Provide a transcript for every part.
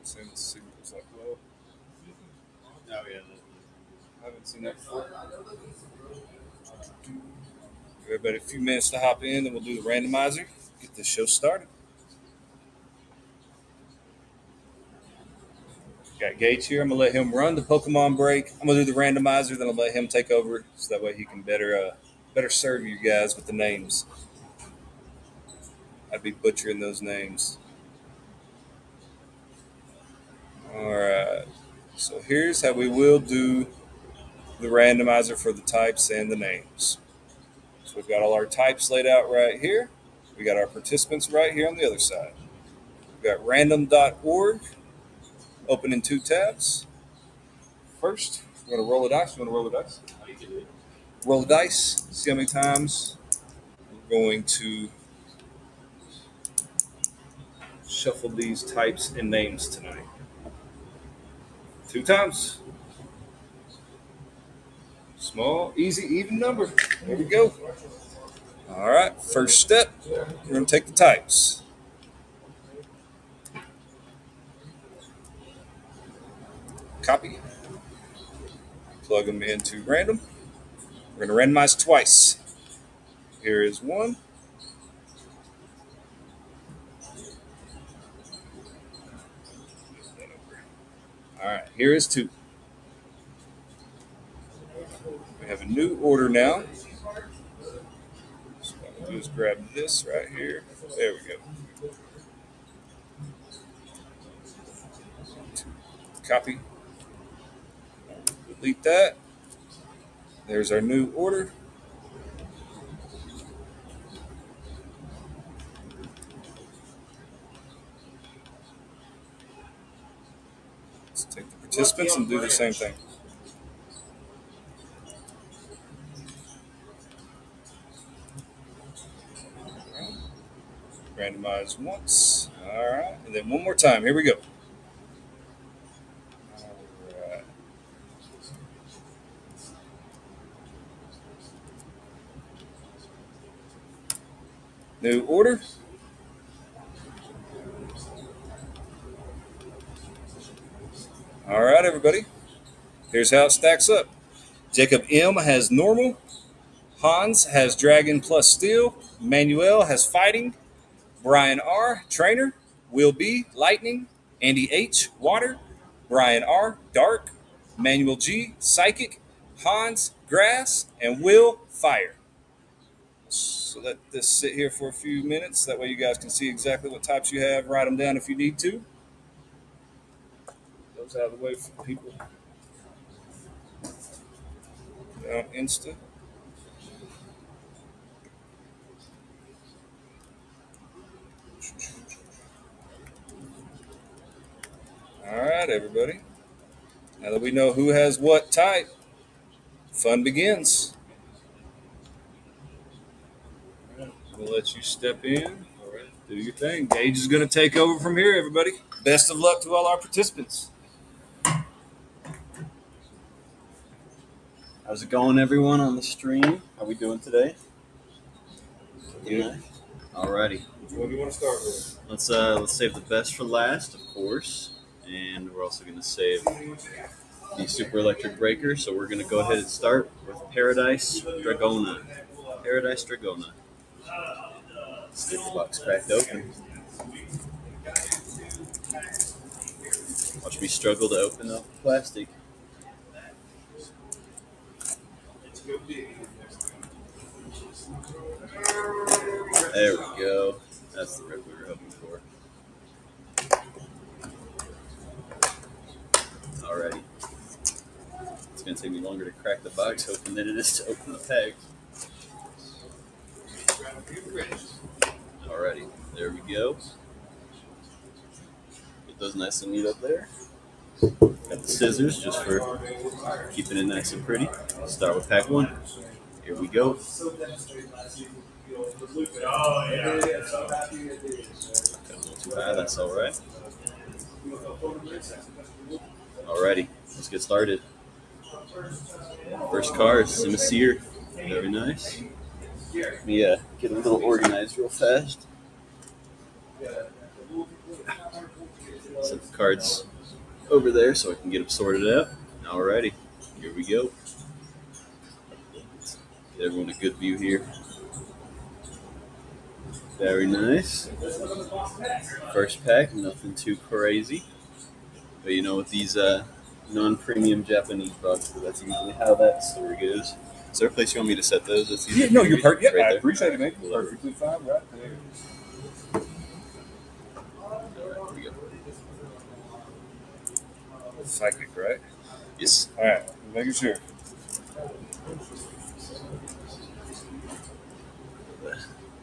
saying the signal's like low. Oh, yeah. I haven't seen that before. Give everybody a few minutes to hop in, then we'll do the randomizer. Get this show started. Got Gage here. I'm gonna let him run the Pokemon break. I'm gonna do the randomizer, then I'll let him take over, so that way he can better serve you guys with the names. I'd be butchering those names. All right. So here's how we will do the randomizer for the types and the names. So we've got all our types laid out right here. We got our participants right here on the other side. We've got random.org open in two tabs. First, we're going to roll a dice. You want to roll the dice? Roll the dice. See how many times we're going to shuffle these types and names tonight. 2 times. Small, easy, even number. There we go. All right, first step, we're going to take the types. Copy. Plug them into random. We're going to randomize twice. Here is 1. All right, here is 2. We have a new order now. So what I'm going to do is grab this right here. There we go. Copy. Delete that. There's our new order. Let's take the participants and do the same thing. Randomize once. All right. And then one more time. Here we go. All right. New order. All right, everybody. Here's how it stacks up. Jacob M has normal. Hans has dragon plus steel. Manuel has fighting. Brian R, trainer. Will B, lightning. Andy H, water. Brian R, dark. Manuel G, psychic. Hans, grass. And Will, fire. So let this sit here for a few minutes. That way you guys can see exactly what types you have. Write them down if you need to. Those out of the way for people. Down Insta. All right, everybody. Now that we know who has what type, fun begins. We'll let you step in. All right, do your thing. Gage is going to take over from here, everybody. Best of luck to all our participants. How's it going, everyone on the stream? How we doing today? Yeah. Alrighty. What do you want to start with? Let's save the best for last, of course, and we're also going to save the super electric breaker. So we're going to go ahead and start with Paradise Dragona. Paradise Dragona. Let's get the box cracked open. Watch me struggle to open up the plastic. There we go. That's the rip we were hoping for. Alrighty. It's going to take me longer to crack the box open than it is to open the pack. Alrighty. There we go. Get those nice and neat up there. Got the scissors just for keeping it nice and pretty. Start with pack 1. Here we go. Got a little too high, that's alright. Alrighty, let's get started. First card, Simisear. Very nice. Let me get a little organized real fast. Set the cards over there so I can get them sorted out. Alrighty, here we go. Get everyone a good view here. Very nice. First pack, nothing too crazy. But you know, with these non-premium Japanese boxes, that's usually how that story goes. Is there a place you want me to set those? That's easy. Yeah, no, you're perfect. Yeah, Right I there. appreciate it, man. Perfectly fine, right there. Alright, here we go. Psychic, right? Yes. All right, making sure.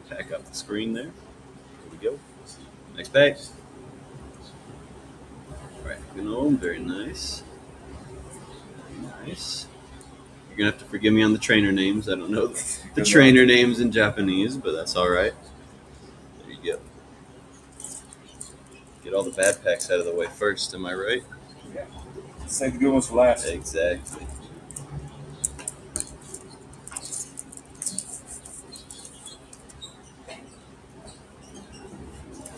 Pack up the screen there. Here we go. Next pack. Alright, Gnome, very nice. Very nice. You're gonna have to forgive me on the trainer names. I don't know the trainer names in Japanese, but that's alright. There you go. Get all the bad packs out of the way first, am I right? Yeah. Save the good ones for last. Exactly.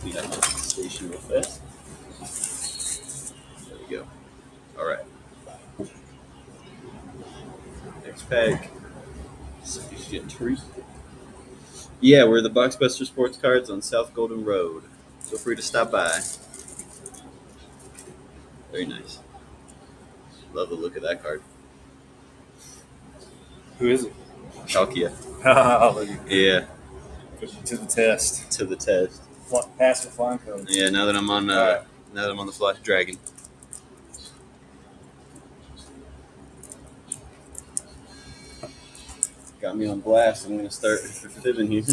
We have the station real fast. There we go. Alright. Next pack. Sufficient treat. Yeah, we're the Boxbuster Sports Cards on South Golden Road. Feel free to stop by. Very nice. Love the look of that card. Who is it? Palkia. Yeah, To the test. to the test. Pass the flying code. Yeah, now that I'm on Alright. now that I'm on the Flash Dragon. Got me on blast. I'm gonna start fibbing here.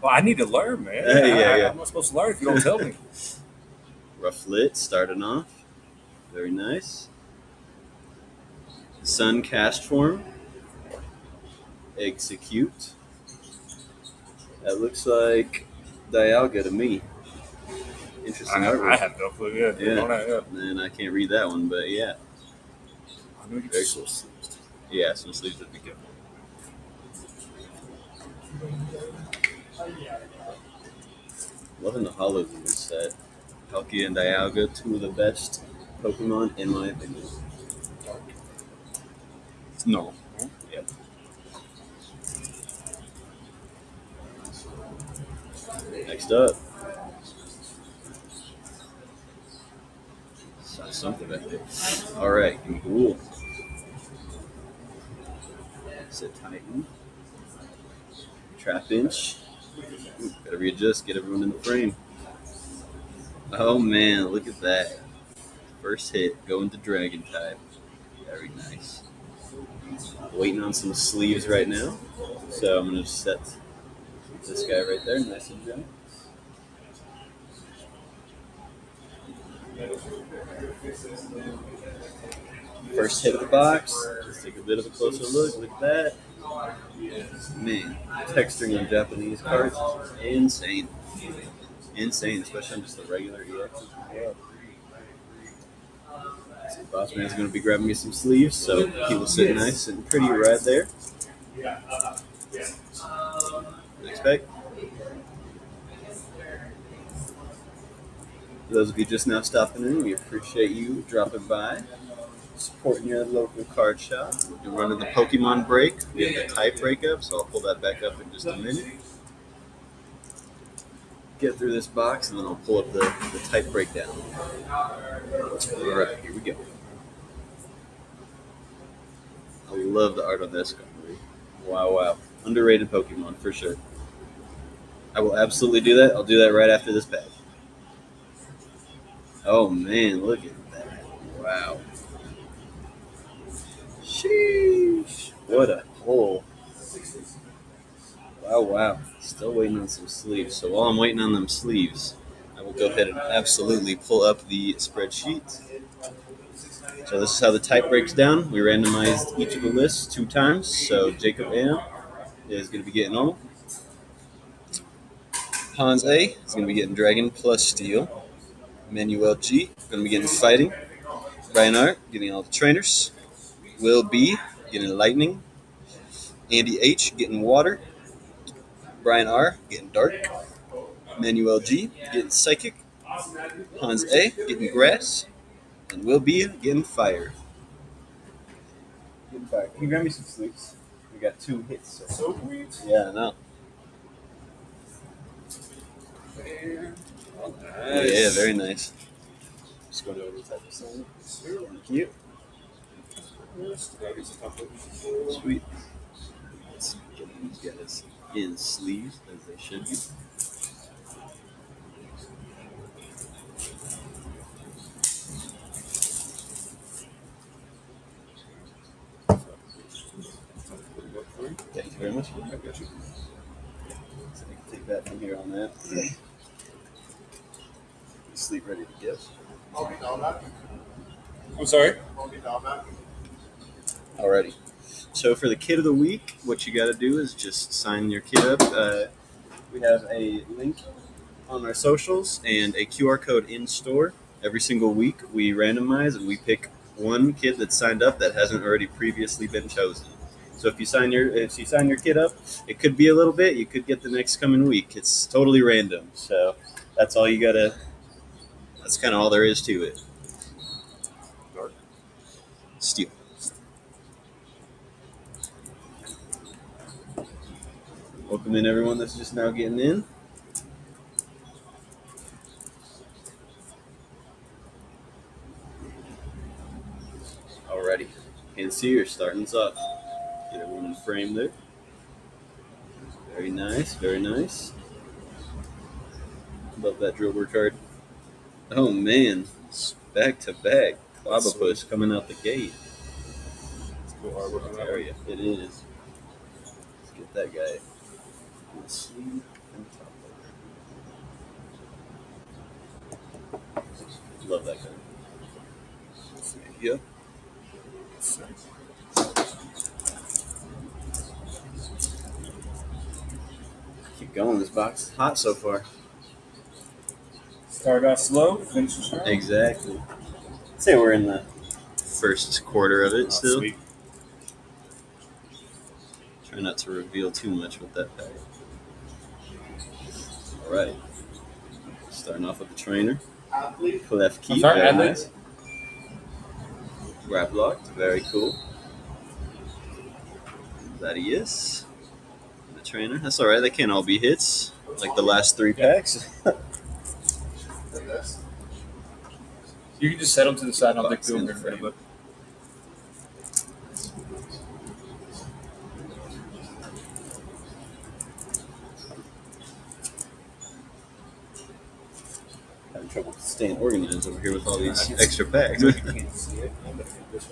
Well, I need to learn, man. Yeah. I'm not supposed to learn if you don't tell me. Rough lit, starting off. Very nice. Sun cast form. Execute. That looks like Dialga to me. Interesting I artwork. have no clue. Yeah. Yeah. Don't have, And I can't read that one, but yeah. I'm gonna get Very so cool. sleeves. Yeah, some sleeves would be good. Loving the hollows in this set. Palkia and Dialga, two of the best Pokemon in my opinion. No. Yep. Next up. Saw something back there. Alright, cool. Sit Titan. Trapinch. Ooh, gotta readjust, get everyone in the frame. Oh man, look at that. First hit, going to Dragon type. Very nice. Waiting on some sleeves right now. So I'm gonna set this guy right there, nice and gentle. First hit of the box. Let's take a bit of a closer look. Look at that. Man, texturing on Japanese cards is insane. Insane, especially on just the regular EX. So Boss Man's going to be grabbing me some sleeves, so he will sit nice and pretty right there. Next pack. For those of you just now stopping in, we appreciate you dropping by, supporting your local card shop. We're running the Pokemon break. We have the type breakup, so I'll pull that back up in just a minute. Get through this box, and then I'll pull up the type breakdown. All right, here we go. I love the art on this card. Wow. Underrated Pokemon, for sure. I will absolutely do that. I'll do that right after this pack. Oh, man, look at that. Wow. Sheesh. What a hole. Wow. Still waiting on some sleeves. So while I'm waiting on them sleeves, I will go ahead and absolutely pull up the spreadsheet. So this is how the type breaks down. We randomized each of the lists 2 times. So Jacob M is going to be getting normal. Hans A is going to be getting Dragon plus Steel. Manuel G going to be getting Fighting. Brian R getting all the trainers. Will B getting Lightning. Andy H getting Water. Brian R getting Dark. Manuel G getting Psychic. Hans A getting grass, and Will B getting fire. Getting fire. Can you grab me some sleeves? We got 2 hits. So sweet. Yeah, I know. Oh, nice. Yeah, very nice. Just going over the type of song. Thank you. Sweet. Let's get these guys in sleeves as they should be. Thank you very much. I got you. So you can take that from here on that. Sleep ready to give. I'm sorry. Alrighty. So for the kid of the week, what you got to do is just sign your kid up. We have a link on our socials and a QR code in store. Every single week we randomize and we pick one kid that's signed up that hasn't already previously been chosen. So if you sign your kid up, it could be a little bit. You could get the next coming week. It's totally random. So that's all you gotta. That's kind of all there is to it. Steel. Welcome in everyone that's just now getting in. Alrighty. And see you're starting us off. Get everyone in frame there. Very nice, very nice. Love that Drillbur card. Oh man, back to back. Clobopus coming out the gate. Let's go hard work on that Area. It is. Let's get that guy. Sleeve and top loader. Love that card. Yep. Keep going. This box is hot so far. Start off slow, finish strong. Exactly. I'd say we're in the first quarter of it still. Sweet. Try not to reveal too much with that pack. All right. Starting off with the trainer. Clef key. I'm sorry, Very Adley? nice. Grab locked. Very cool. That he is. The trainer. That's all right. They can't all be hits. Like the last 3 packs. You can just set them to the side. I'll Box take in the the frame. frame. Having trouble staying organized over here with all these extra packs.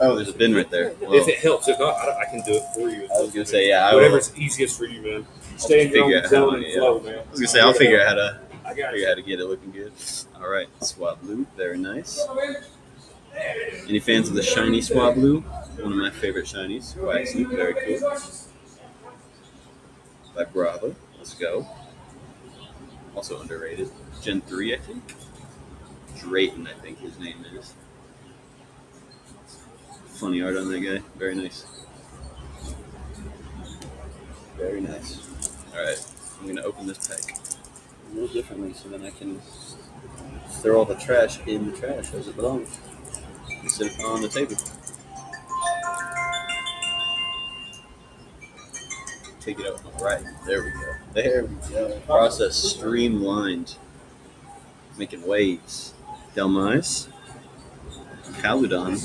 Oh, there's a bin right there. Well, If it helps, if not, I can do it for you. I was gonna say, yeah. Whatever's easiest for you, man. Stay in your figure own out zone how, and yeah. flow, man. I was gonna say I'll figure out how to I got figure out how to get it looking good. All right, Swab Blue, very nice. Any fans of the shiny Swab Blue? One of my favorite shinies. Waxy, very cool. By Bravo, let's go. Also underrated. Gen 3, I think. Drayton, I think his name is. Funny art on that guy. Very nice. Very nice. All right, I'm gonna open this pack a little differently so then I can throw all the trash in the trash as it belongs instead of on the table. Take it out. All right, there we go. There we go. Process streamlined, making waves. Delmise, Archaludon.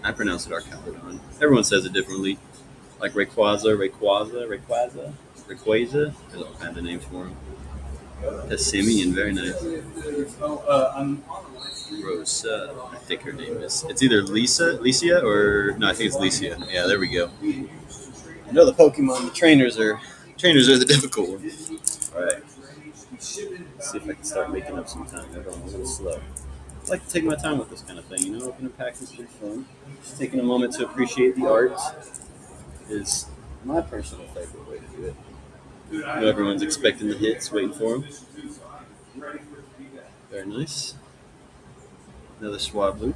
I pronounce it Archaludon. Everyone says it differently. Like Rayquaza. There's all kinds of names for him. Passimian, very nice. Rosa, I think her name is. It's either Licia, or no, I think it's Licia. Yeah, there we go. I know the Pokemon. The trainers are the difficult ones. All right. Let's see if I can start making up some time. I'm going a little slow. I like to take my time with this kind of thing. You know, opening a pack is pretty fun. Just taking a moment to appreciate the art is my personal favorite way to do it. You know, everyone's expecting the hits, waiting for them. Very nice. Another Swablu.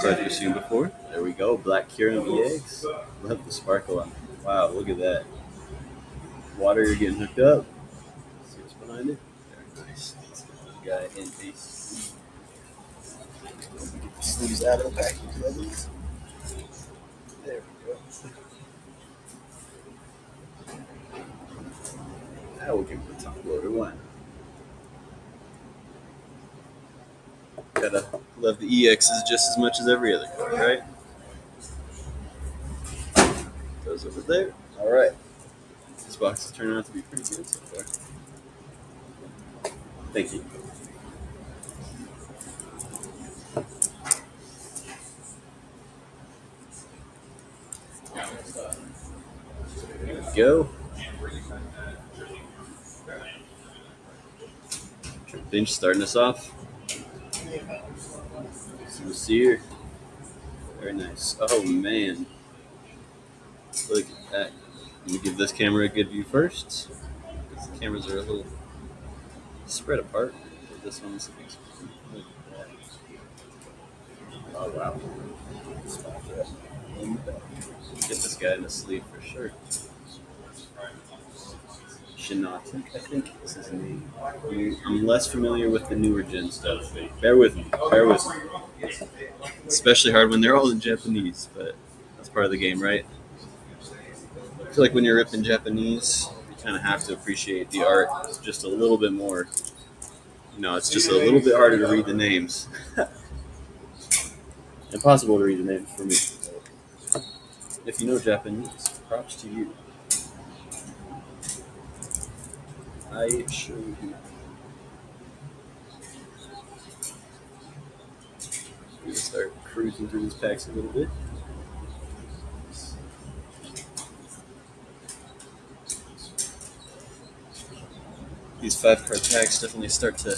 Card you've seen before. There we go. Black Kyurem EX. Love the sparkle on it. Wow, look at that. Water, you're getting hooked up. find it. Very nice. Guy in ace. Get the sleeves out of the package, ladies. There we go. Now we'll give it the top loader one. Gotta love the EXs just as much as every other card, right? Those over there. All right. This box is turning out to be pretty good so far. Thank you. There we go. Finch starting us off. Sear. Very nice. Oh man. Look at that. Let me give this camera a good view first. Because the cameras are a little spread apart. But this one's look at that. Oh wow. Get this guy in the sleeve for sure. Shinata, I think this is me. I'm less familiar with the newer gen stuff. Bear with me. Bear with me. Especially hard when they're all in Japanese, but that's part of the game, right? I feel like when you're ripping Japanese, you kind of have to appreciate the art just a little bit more. You know, it's just a little bit harder to read the names. Impossible to read the names for me. If you know Japanese, props to you. I sure do. We're gonna start cruising through these packs a little bit. These 5-card packs definitely start to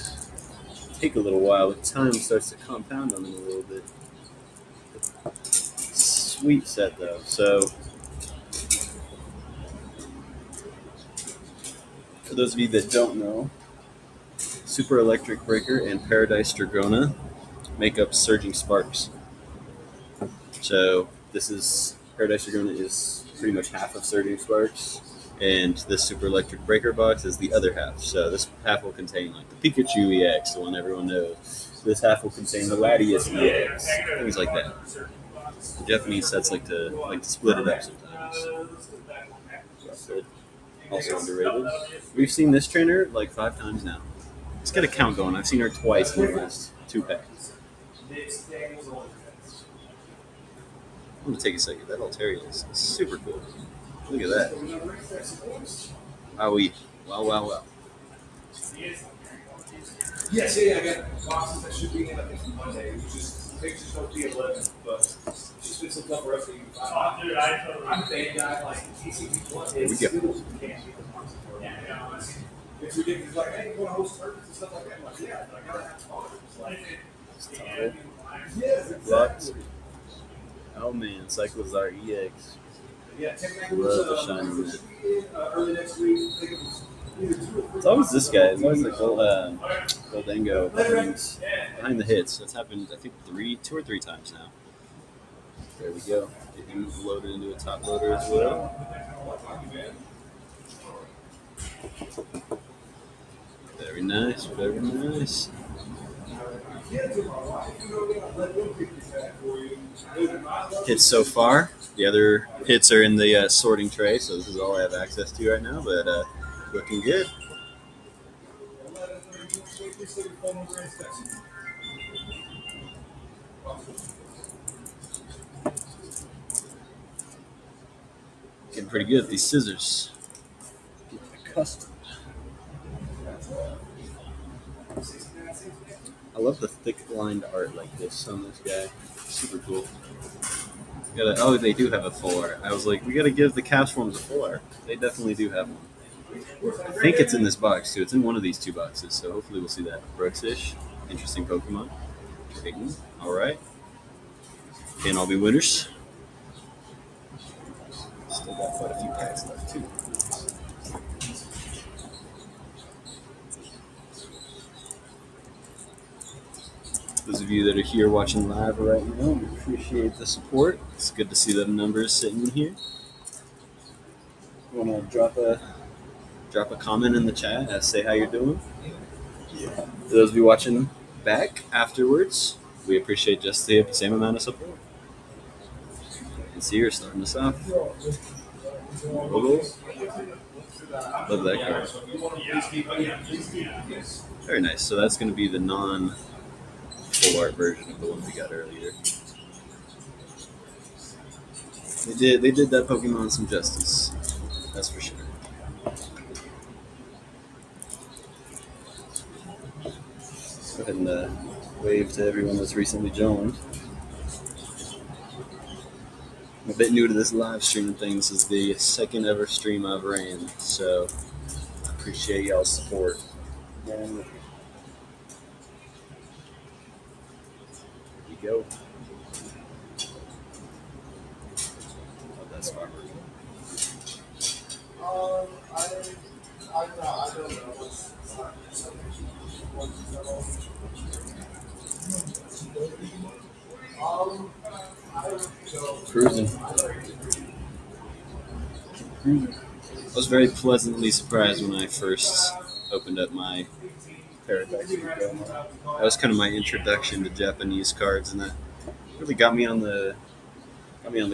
take a little while. The time starts to compound on them a little bit. Sweet set though. So for those of you that don't know, Super Electric Breaker and Paradise Dragona make up Surging Sparks. So this is Paradise Dragona is pretty much half of Surging Sparks, and this Super Electric Breaker box is the other half. So this half will contain like the Pikachu EX, the one everyone knows. This half will contain the Latias EX, things like that. The Japanese sets like to split it up sometimes. Also underrated. We've seen this trainer like 5 times now. Let's get a count going. I've seen her twice in the last 2 packs. I'm gonna take a second. That Altaria is super cool. Look at that. Wowie. Wow. Yes, I got boxes that should be in, I think, Monday. It was just pictures of the 11th, but just been some tough for us to even find. I'm a bad guy, like TCP1. Here we go. It's ridiculous. Like, hey, you want to host tournaments and stuff like that? I'm like, yeah, but I gotta have fun. It's like, What? Oh man, Cyclozar EX. yeah, Tech Love the shiny man. early next week. I think it was either 2 or 3. It's always this guy. It's always the Goldango behind the hits. That's happened, I think, 2 or 3 times now. There we go. Get him loaded into a top loader as well. Very nice, very nice. Hits so far. The other hits are in the sorting tray, so this is all I have access to right now, but looking good. Getting pretty good at these scissors. Getting accustomed. I love the thick lined art like this on this guy. Super cool. They do have a full art. I was like, we gotta give the Caps forms a full art. They definitely do have one. I think it's in this box too. It's in one of these 2 boxes, so hopefully we'll see that. Brooksish, interesting Pokemon. Drayton, alright. Can't all be winners. Still got quite a few packs left too. Those of you that are here watching live right now, we appreciate the support. It's good to see the numbers sitting in here. Want to drop a drop a comment in the chat. Say how you're doing. For those of you watching back afterwards, we appreciate just the same amount of support. And see, you're starting us off. Logo. Love that card. Very nice. So that's going to be the non-full art version of the one we got earlier. They did that Pokemon some justice. That's for sure. Go ahead and wave to everyone that's recently joined. I'm a bit new to this live stream thing. This is the second ever stream I've ran, so I appreciate y'all's support. Here we go. Oh, that's Farmer. I don't know. Cruising. I was very pleasantly surprised when I first opened up my Paradise. That was kind of my introduction to Japanese cards, and that really got me on the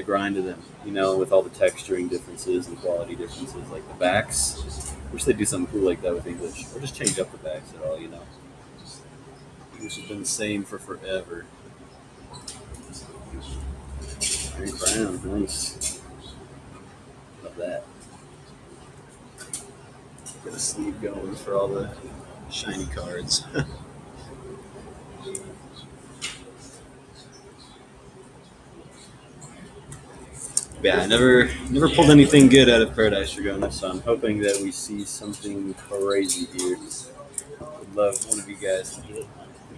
grind of them. You know, with all the texturing differences and quality differences, like the backs. Wish they'd do something cool like that with English, or just change up the backs at all. You know, English has been the same for forever. Green Crown, nice. Love that. Got a sleeve going for all the shiny cards. Yeah, I never pulled anything good out of Paradise Dragona, so I'm hoping that we see something crazy here. I'd love one of you guys to get.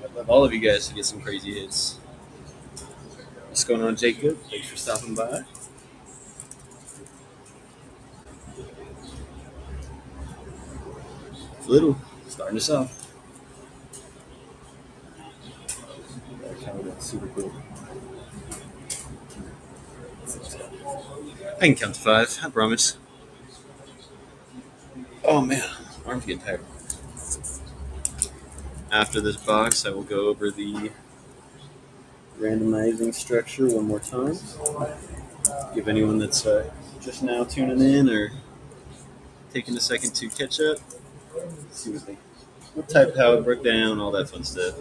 I'd love all of you guys to get some crazy hits. What's going on, Jacob? Thanks for stopping by. Little, starting us off. Super cool. I can count to 5, I promise. Oh man, arm's getting tired. After this box, I will go over the randomizing structure one more time. Give anyone that's just now tuning in or taking a second to catch up, see what type, how it broke down, all that fun stuff.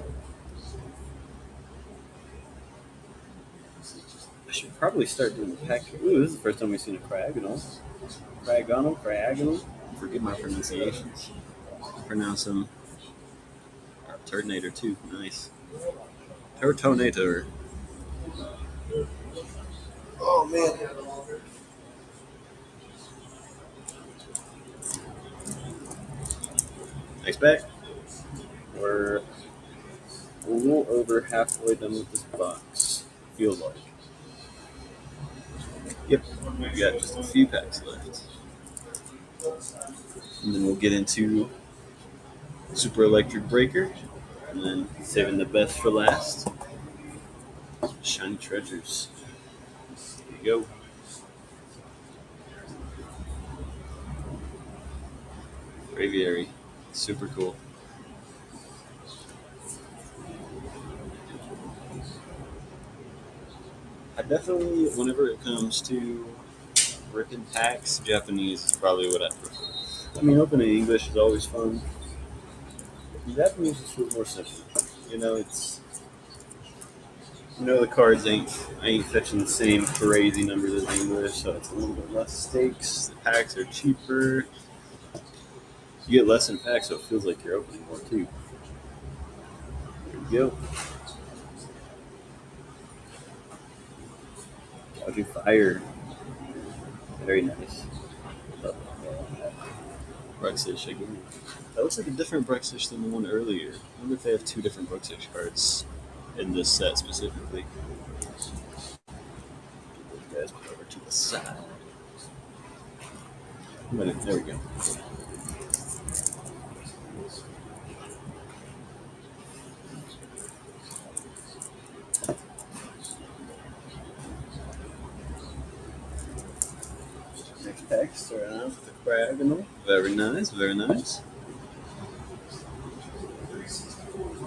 I should probably start doing the pack. Ooh, this is the first time we've seen a Cryogonal. Cryogonal. Forgive my pronunciations. Pronounce them. Turtonator too. Nice. Turtonator. Oh man. Next pack. We're a little over halfway done with this box. Feels like. Yep. We got just a few packs left. And then we'll get into Super Electric Breaker. And then saving the best for last. Shiny Treasures. There you go. Braviary. Super cool. I definitely, whenever it comes to ripping packs, Japanese is probably what I prefer. I mean, opening English is always fun. Japanese is more simple. You know, the cards ain't fetching the same crazy numbers as English, so it's a little bit less stakes. The packs are cheaper. You get less in packs, so it feels like you're opening more too. There we go. Gouging Fire. Very nice. Bruxish again. That looks like a different Bruxish than the one earlier. I wonder if they have 2 different Bruxish cards in this set specifically. Get those guys put over to the side. There we go. Next pack. Starting out with the Cragonal. Very nice, very nice.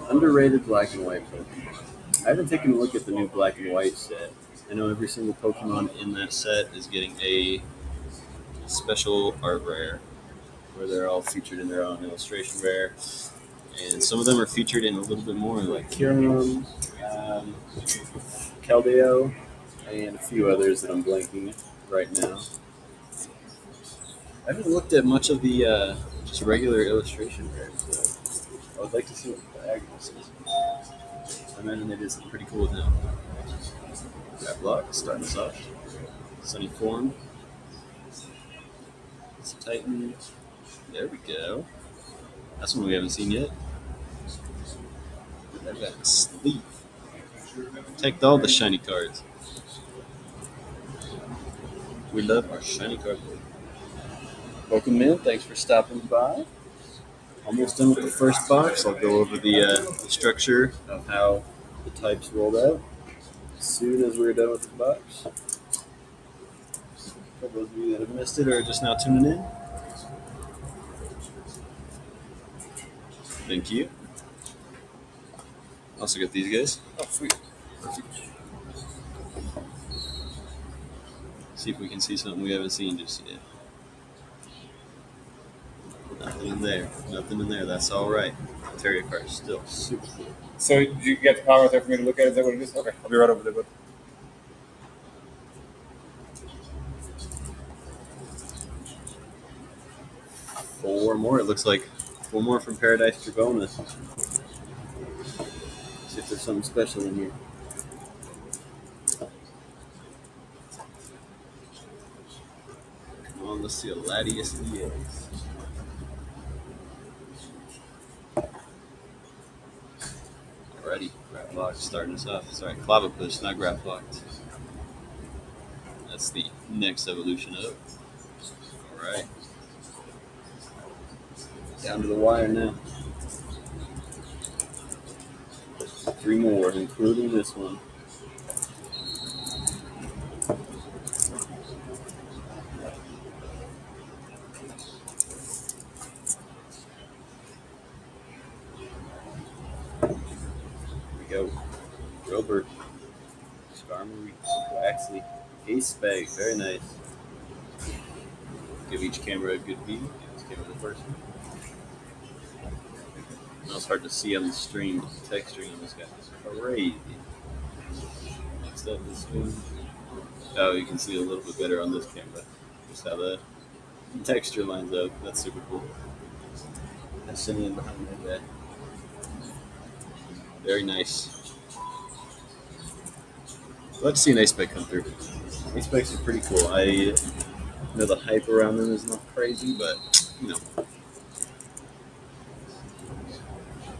Underrated black and white Pokemon. I haven't taken a look at the new black and white set. I know every single Pokemon in that set is getting a special art rare, where they're all featured in their own illustration rare. And some of them are featured in a little bit more, like Kyurem, Keldeo, and a few others that I'm blanking right now. I haven't looked at much of the just regular illustration rares, so I would like to see what the Agnes is. I imagine they did something pretty cool with him. Got Block, starting us off. Sunny Form. It's Titan. There we go. That's one we haven't seen yet. I've got Sleep. Take all the shiny cards. We love our shiny cards. Welcome in. Thanks for stopping by. Almost done with the first box. I'll go over the structure of how the types rolled out as soon as we're done with the box. For those of you that have missed it or are just now tuning in, thank you. Also got these guys. Oh, sweet. Perfect. See if we can see something we haven't seen just yet. Nothing in there. Nothing in there. That's all right. Terry card still super cool. So you got the power out there for me to look at it? Is that what it is? Okay, I'll be right over there, bud. Four more. It looks like 4 more from Paradise Dragona. See if there's something special in here. Come on, let's see a Latias EX. Alrighty, Graplock starting us off. Sorry, Clavipus, not Graplocked. That's the next evolution of. Alright. Down to the wire now. 3 more, including this one. Here we go. Robert, Skarmory, Waxley, Ace Bag, very nice. Give each camera a good view. Give each camera the first one. Now it's hard to see on the stream. The texturing on this guy is crazy. Next up is oh, you can see a little bit better on this camera. Just how the texture lines up. That's super cool. That's sitting in behind that guy. Very nice. Glad to see an Ace Spec come through. Ace Specs are pretty cool. I know the hype around them is not crazy, but you know.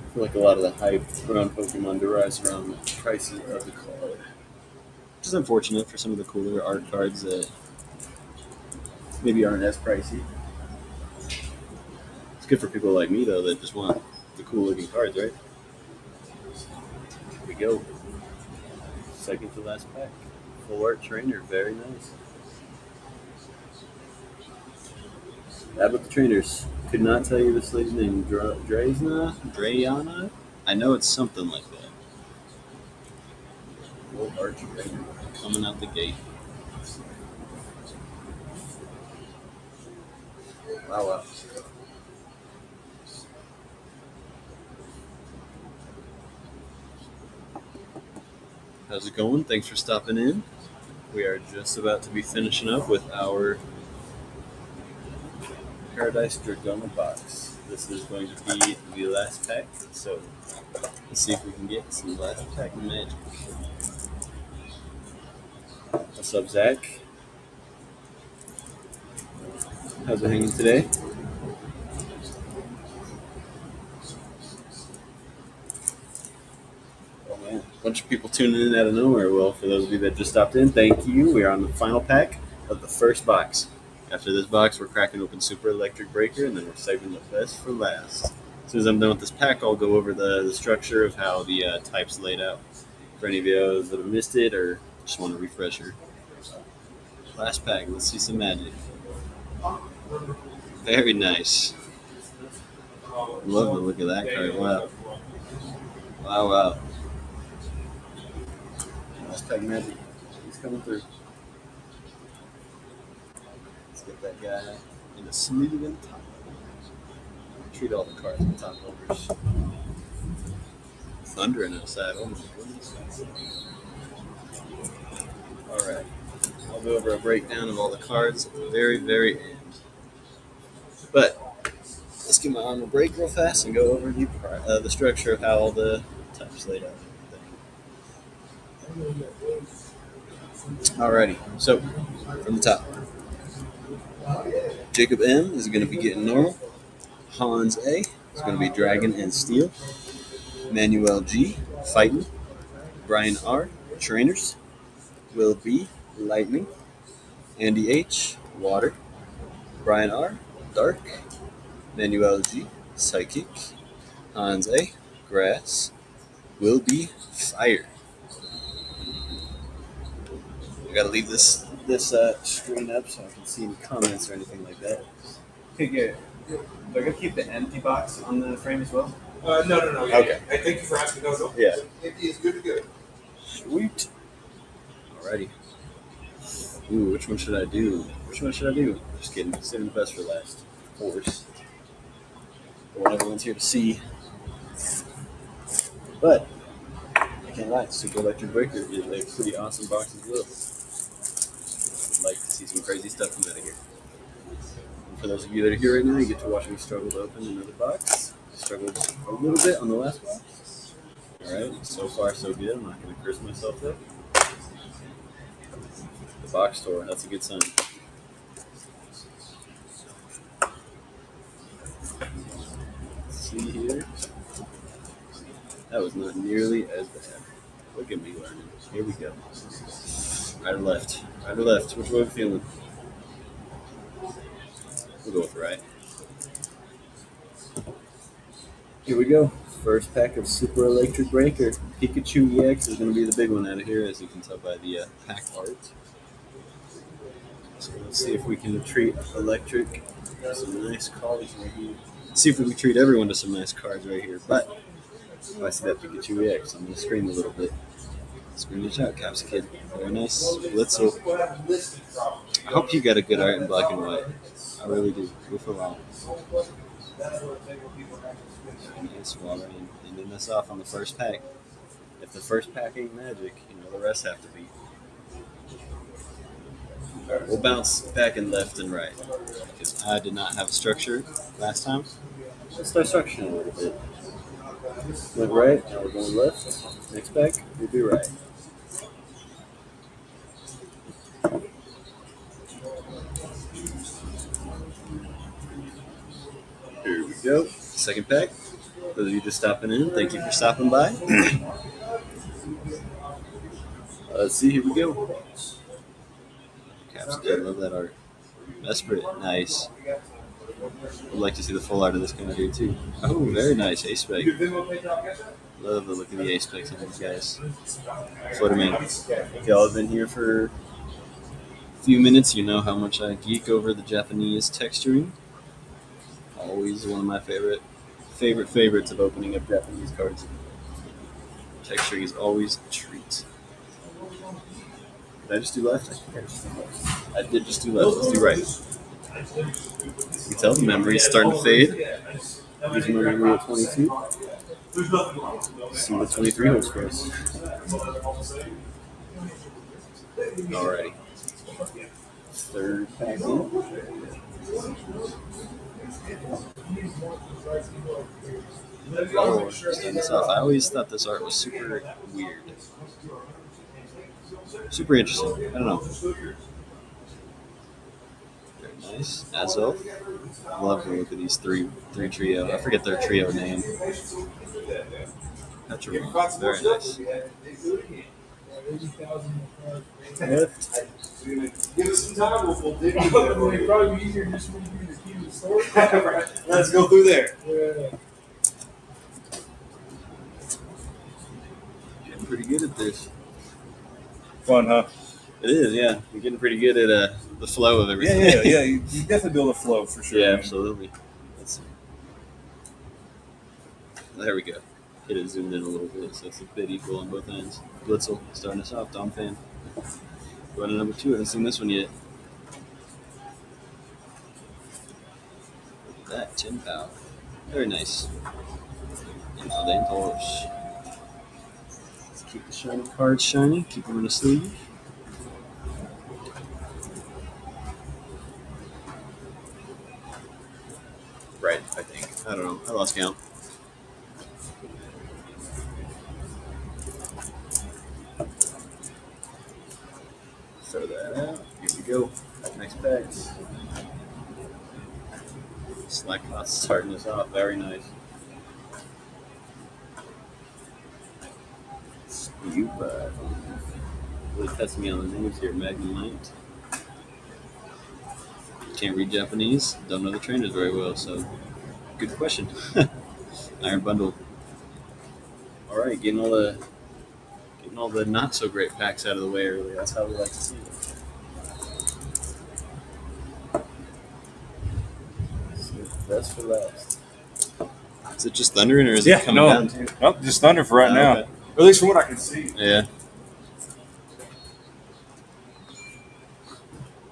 I feel like a lot of the hype around Pokemon derives around the prices of the card. Which is unfortunate for some of the cooler art cards that maybe aren't as pricey. It's good for people like me, though, that just want the cool looking cards, right? Here we go. Second to last pack. Full art trainer, very nice. How about the trainers? Could not tell you this lady's name. Drayana? I know it's something like that. Full art trainer coming out the gate. Wow. How's it going? Thanks for stopping in. We are just about to be finishing up with our Paradise Dragona box. This is going to be the last pack, so let's see if we can get some last pack magic. What's up, Zach? How's it hanging today? Oh man, a bunch of people tuning in out of nowhere. Well, for those of you that just stopped in, thank you. We are on the final pack of the first box. After this box, we're cracking open Super Electric Breaker, and then we're saving the best for last. As soon as I'm done with this pack, I'll go over the structure of how the types laid out. For any of you that have missed it or just want a refresher. Last pack, let's see some magic. Very nice. Love the look of that card. Wow. Wow. Last pack magic. He's coming through. Let's get that guy in the sleeve and top. Treat all the cards with top loaders. Thundering outside. Oh my goodness. Alright. I'll go over a breakdown of all the cards at the very, very end. But let's get my arm a break real fast and go over the structure of how all the types laid out. Alrighty, so from the top, Jacob M is going to be getting normal. Hans A is going to be dragon and steel. Manuel G, fighting. Brian R, trainers. Will B, lightning. Andy H, water. Brian R, dark. Manuel G, psychic. Hans A, grass. Will B, fire. I gotta leave this screen up so I can see any comments or anything like that. Okay, good. Do I gotta keep the empty box on the frame as well? No. Okay. I thank you for asking. No. Yeah. It is good to go. Sweet. Alrighty. Ooh, which one should I do? Just kidding. Saving the best for last, of course. The one everyone's here to see. But I can't lie, Super Electric Breaker is a pretty awesome box as well. I'd like to see some crazy stuff come out of here. And for those of you that are here right now, you get to watch me struggle to open another box. I struggled a little bit on the last box. Alright, so far so good. I'm not going to curse myself though. The box store, that's a good sign. Let's see here. That was not nearly as bad. Look at me learning. Here we go. Right or left? Right or left? Which way are we feeling? We'll go with right. Here we go. First pack of Super Electric Breaker. Pikachu EX is going to be the big one out of here, as you can tell by the pack art. So let's see if we can treat Electric to some nice cards right here. See if we can treat everyone to some nice cards right here. But if I see that Pikachu EX, I'm going to scream a little bit. Scream it out, Caps Kid. Very nice. Blitzel. I hope you got a good art in black and white. I really do. Go for a while. Nice water and ending this off on the first pack. If the first pack ain't magic, the rest have to be. Alright, we'll bounce back and left and right because I did not have a structure last time. Let's start structuring a little bit. Went right, now we're going left. Next pack, we'll be right. Here we go. Second pack. Those of you just stopping in, thank you for stopping by. Let's see, here we go. Caps Kid, love that art. Mesprit, nice. Would like to see the full art of this guy here too. Oh, very nice, Ace Spec. Love the look of the Ace Specs on these guys. Flutterman. If y'all have been here for a few minutes, you know how much I geek over the Japanese texturing. Always one of my favorites of opening up Japanese cards. Texturing is always a treat. Did I just do left? I think I just did left. I did just do left. Let's do right. You can tell the memory is starting to fade. Using my memory at 22. Let's see what 23 holds for us. Alrighty. Third pack in. Starting this off. I always thought this art was super weird. Super interesting. I don't know. Very nice. Azov. Love the look of these three trio. I forget their trio name. Petrovon. Very nice. Left. Give us some time. We'll dig in. It'll probably be easier just when you do the key to the store. Let's go through there. Getting pretty good at this. Fun, huh? It is, yeah. You're getting pretty good at the flow of Yeah, everything. yeah. You definitely build a flow for sure. Yeah, man. absolutely. Let's see. There we go. Hit it zoomed in a little bit, so it's a bit equal on both ends. Blitzel starting us off. Dom Fan. Going to number 2. I haven't seen this one yet. Look at that. 10 power. Very nice. And Alentoros. Let's keep the shiny cards shiny. Keep them in the sleeve. Right, I think. I don't know. I lost count. Throw that out. Here we go. Next pack. Slackbot starting us off. Very nice. Scuba. Really testing me on the names here. Magnum Light. Can't read Japanese. Don't know the trainers very well, so good question. Iron Bundle. All right, getting all the not so great packs out of the way early. That's how we like to see it. That's for last. Is it just thundering or is Yeah, it coming no. down too? Nope, just thunder for right Oh, now. okay. Or at least from what I can see. Yeah.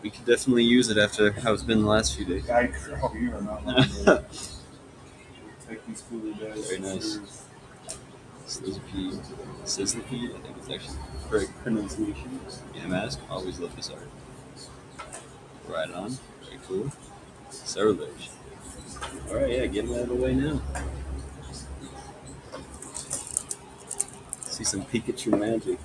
We could definitely use it after how it's been the last few days. You are not lying. We'll take these cooler days. Very nice. Sizzlepede. Sizzlepede, I think it's actually correct pronunciation. Yeah, mask. Always love this art. Right on. Very cool. Cerulege. Alright, yeah, getting out of the way now. See some Pikachu magic.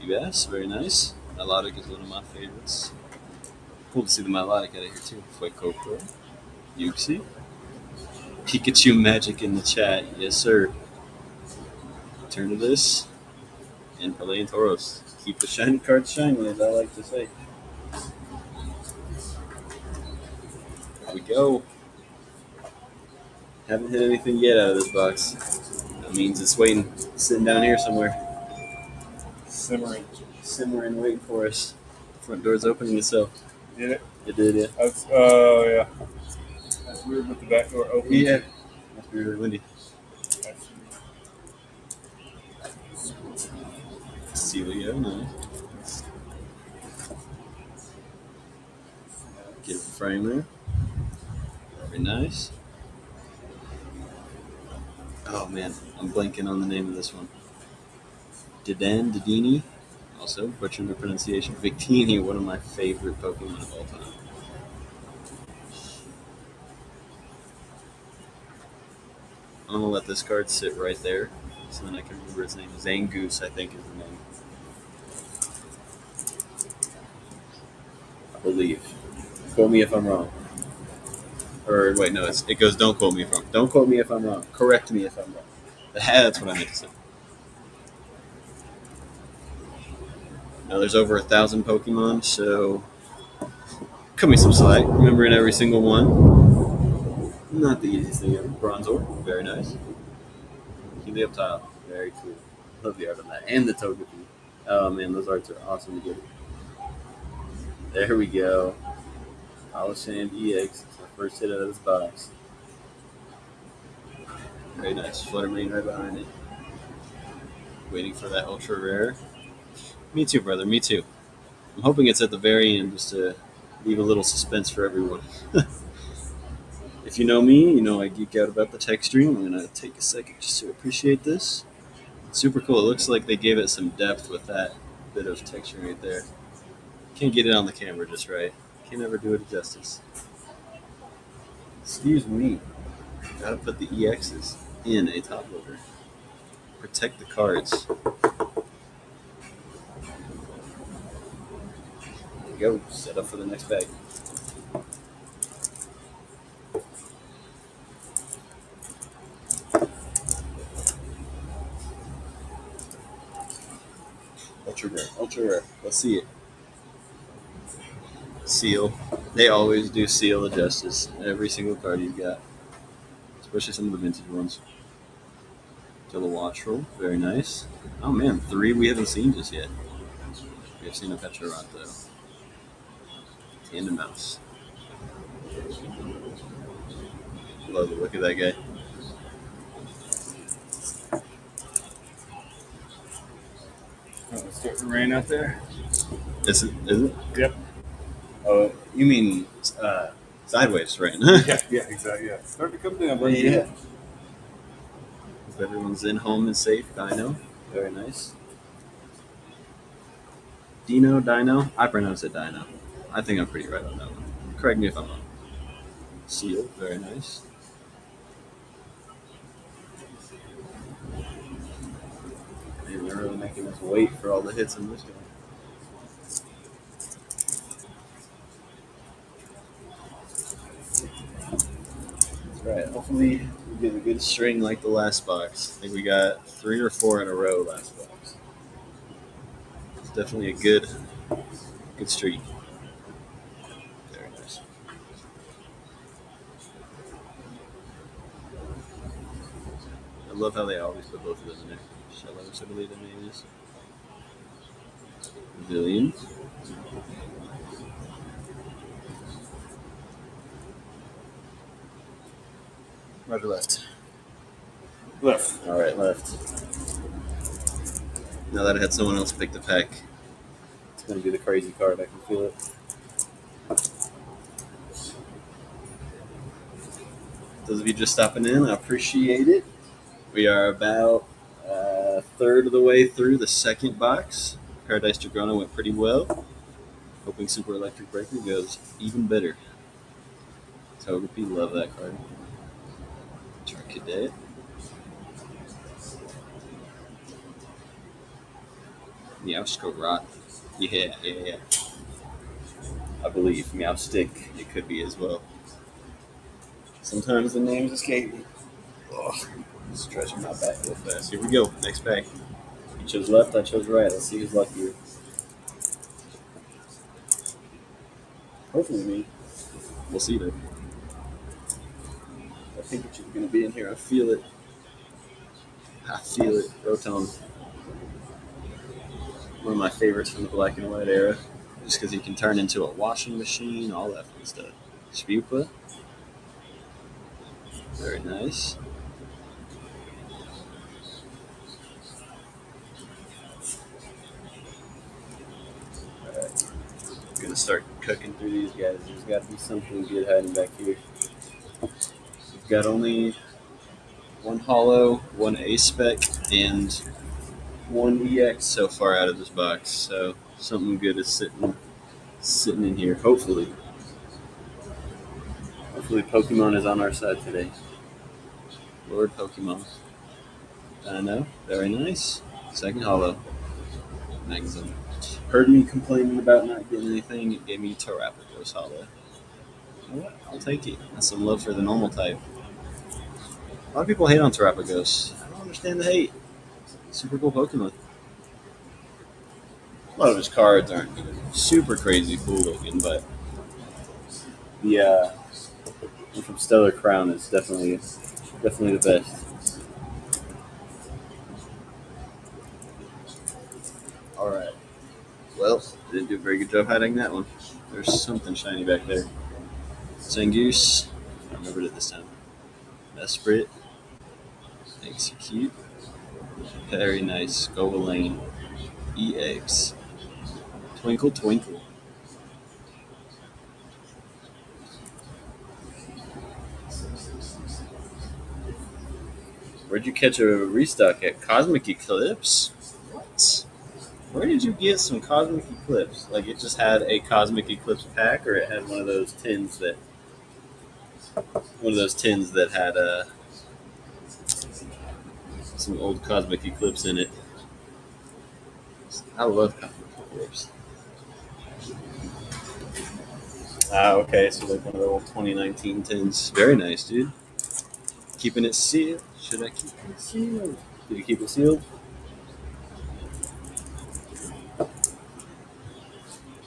Yes, very nice. Milotic is one of my favorites. Cool to see the Milotic out of here too. Fueco Pro. Yuxi. Pikachu magic in the chat. Yes, sir. Turn to this. And Alentoros. Keep the shiny cards shiny, as I like to say. Here we go. Haven't hit anything yet out of this box. That means it's waiting, sitting down here somewhere. Simmering, waiting for us. Front door's opening itself. Did it? It did, yeah. That's, oh, yeah. That's weird with the back door open. Yeah. Must be really windy. Celio, nice. Get the frame there. Very nice. Oh man, I'm blanking on the name of this one. Dedini. Also, butchering the pronunciation. Victini, one of my favorite Pokemon of all time. I'm gonna let this card sit right there, so then I can remember its name. Zangoose, I think, is the name. I believe. Quote me if I'm wrong. Or wait, no, it goes. Don't quote me if I'm wrong. Don't quote me if I'm wrong. Correct me if I'm wrong. That's what I meant to say. Now there's over 1,000 Pokemon, so cut me some slack. Remembering every single one. Not the easiest thing ever. Bronzor, very nice. Helioptile, very cool. Love the art on that. And the Togepi. Oh man, those arts are awesome to get. There we go. Polishand EX. It's our first hit out of this box. Very nice. Fluttermane right behind it. Waiting for that ultra rare. Me too, brother. Me too. I'm hoping it's at the very end just to leave a little suspense for everyone. If you know me, you know I geek out about the texturing. I'm going to take a second just to appreciate this. Super cool. It looks like they gave it some depth with that bit of texturing right there. Can't get it on the camera just right. Can't ever do it justice. Excuse me. Gotta put the EXs in a top loader. Protect the cards. There we go. Set up for the next bag. Ultra rare. Ultra rare. Let's see it. Seal. They always do seal the justice. Every single card you've got, especially some of the vintage ones. To the watch roll, very nice. Oh man, 3 we haven't seen just yet. We have seen a Petrorato and a mouse. Love it. Look at that guy. Oh, it's starting to rain out there. Is it? Yep. Oh, you mean sideways rain? Yeah, exactly. Yeah, it's starting to come down. But Yeah. Hope everyone's in home and safe. Dino, very nice. Dino. I pronounce it Dino. I think I'm pretty right on that one. Correct me if I'm wrong. Seal, very nice. Man, they're really making us wait for all the hits in this game. That's right. Hopefully we get a good string like the last box. I think we got 3 or 4 in a row last box. It's definitely a good streak. Very nice. I love how they always put both of those in there. Shellos, I believe the name is. Villian. right or left? Left. All right, left. Now that I had someone else pick the pack, it's going to be the crazy card. I can feel it. Those of you just stopping in, I appreciate it. We are about a third of the way through the second box. Paradise Dragono went pretty well. Hoping Super Electric Breaker goes even better. Togepi, love that card. Charcadet. Meowscarot. Yeah. I believe Meowstick, it could be as well. Sometimes the names escape me. Oh, stretching my back real fast. Here we go. Next pack. You chose left, I chose right. Let's see who's luckier. Hopefully me. We'll see though. I think it's going to be in here. I feel it. Rotom. One of my favorites from the black and white era. Just because he can turn into a washing machine, all that fun stuff. Spupa. Very nice. Alright. I'm gonna start cooking through these guys. There's got to be something good hiding back here. We've got only one holo, one A-spec, and one EX so far out of this box. So something good is sitting in here. Hopefully Pokemon is on our side today. Lord Pokemon. I know. Very nice. Second holo. Magazine. Heard me complaining about not getting anything. It gave me Terrapagos holo. You know what? I'll take it. That's some love for the normal type. A lot of people hate on Terrapagos. I don't understand the hate. Super cool Pokemon. A lot of his cards aren't super crazy cool looking, but the one from Stellar Crown is definitely the best. All right. Well, didn't do a very good job hiding that one. There's something shiny back there. Zangoose. I remembered it this time. Esprit. Execute. Very nice. Govalane. EX. Twinkle Twinkle. Where'd you catch a restock at? Cosmic Eclipse? What? Where did you get some Cosmic Eclipse? Like it just had a Cosmic Eclipse pack, or it had one of those tins that had some old Cosmic Eclipse in it. I love Cosmic Eclipse. Okay, so like one of the old 2019 tins. Very nice, dude. Keeping it sealed. Should I keep it sealed? Did you keep it sealed?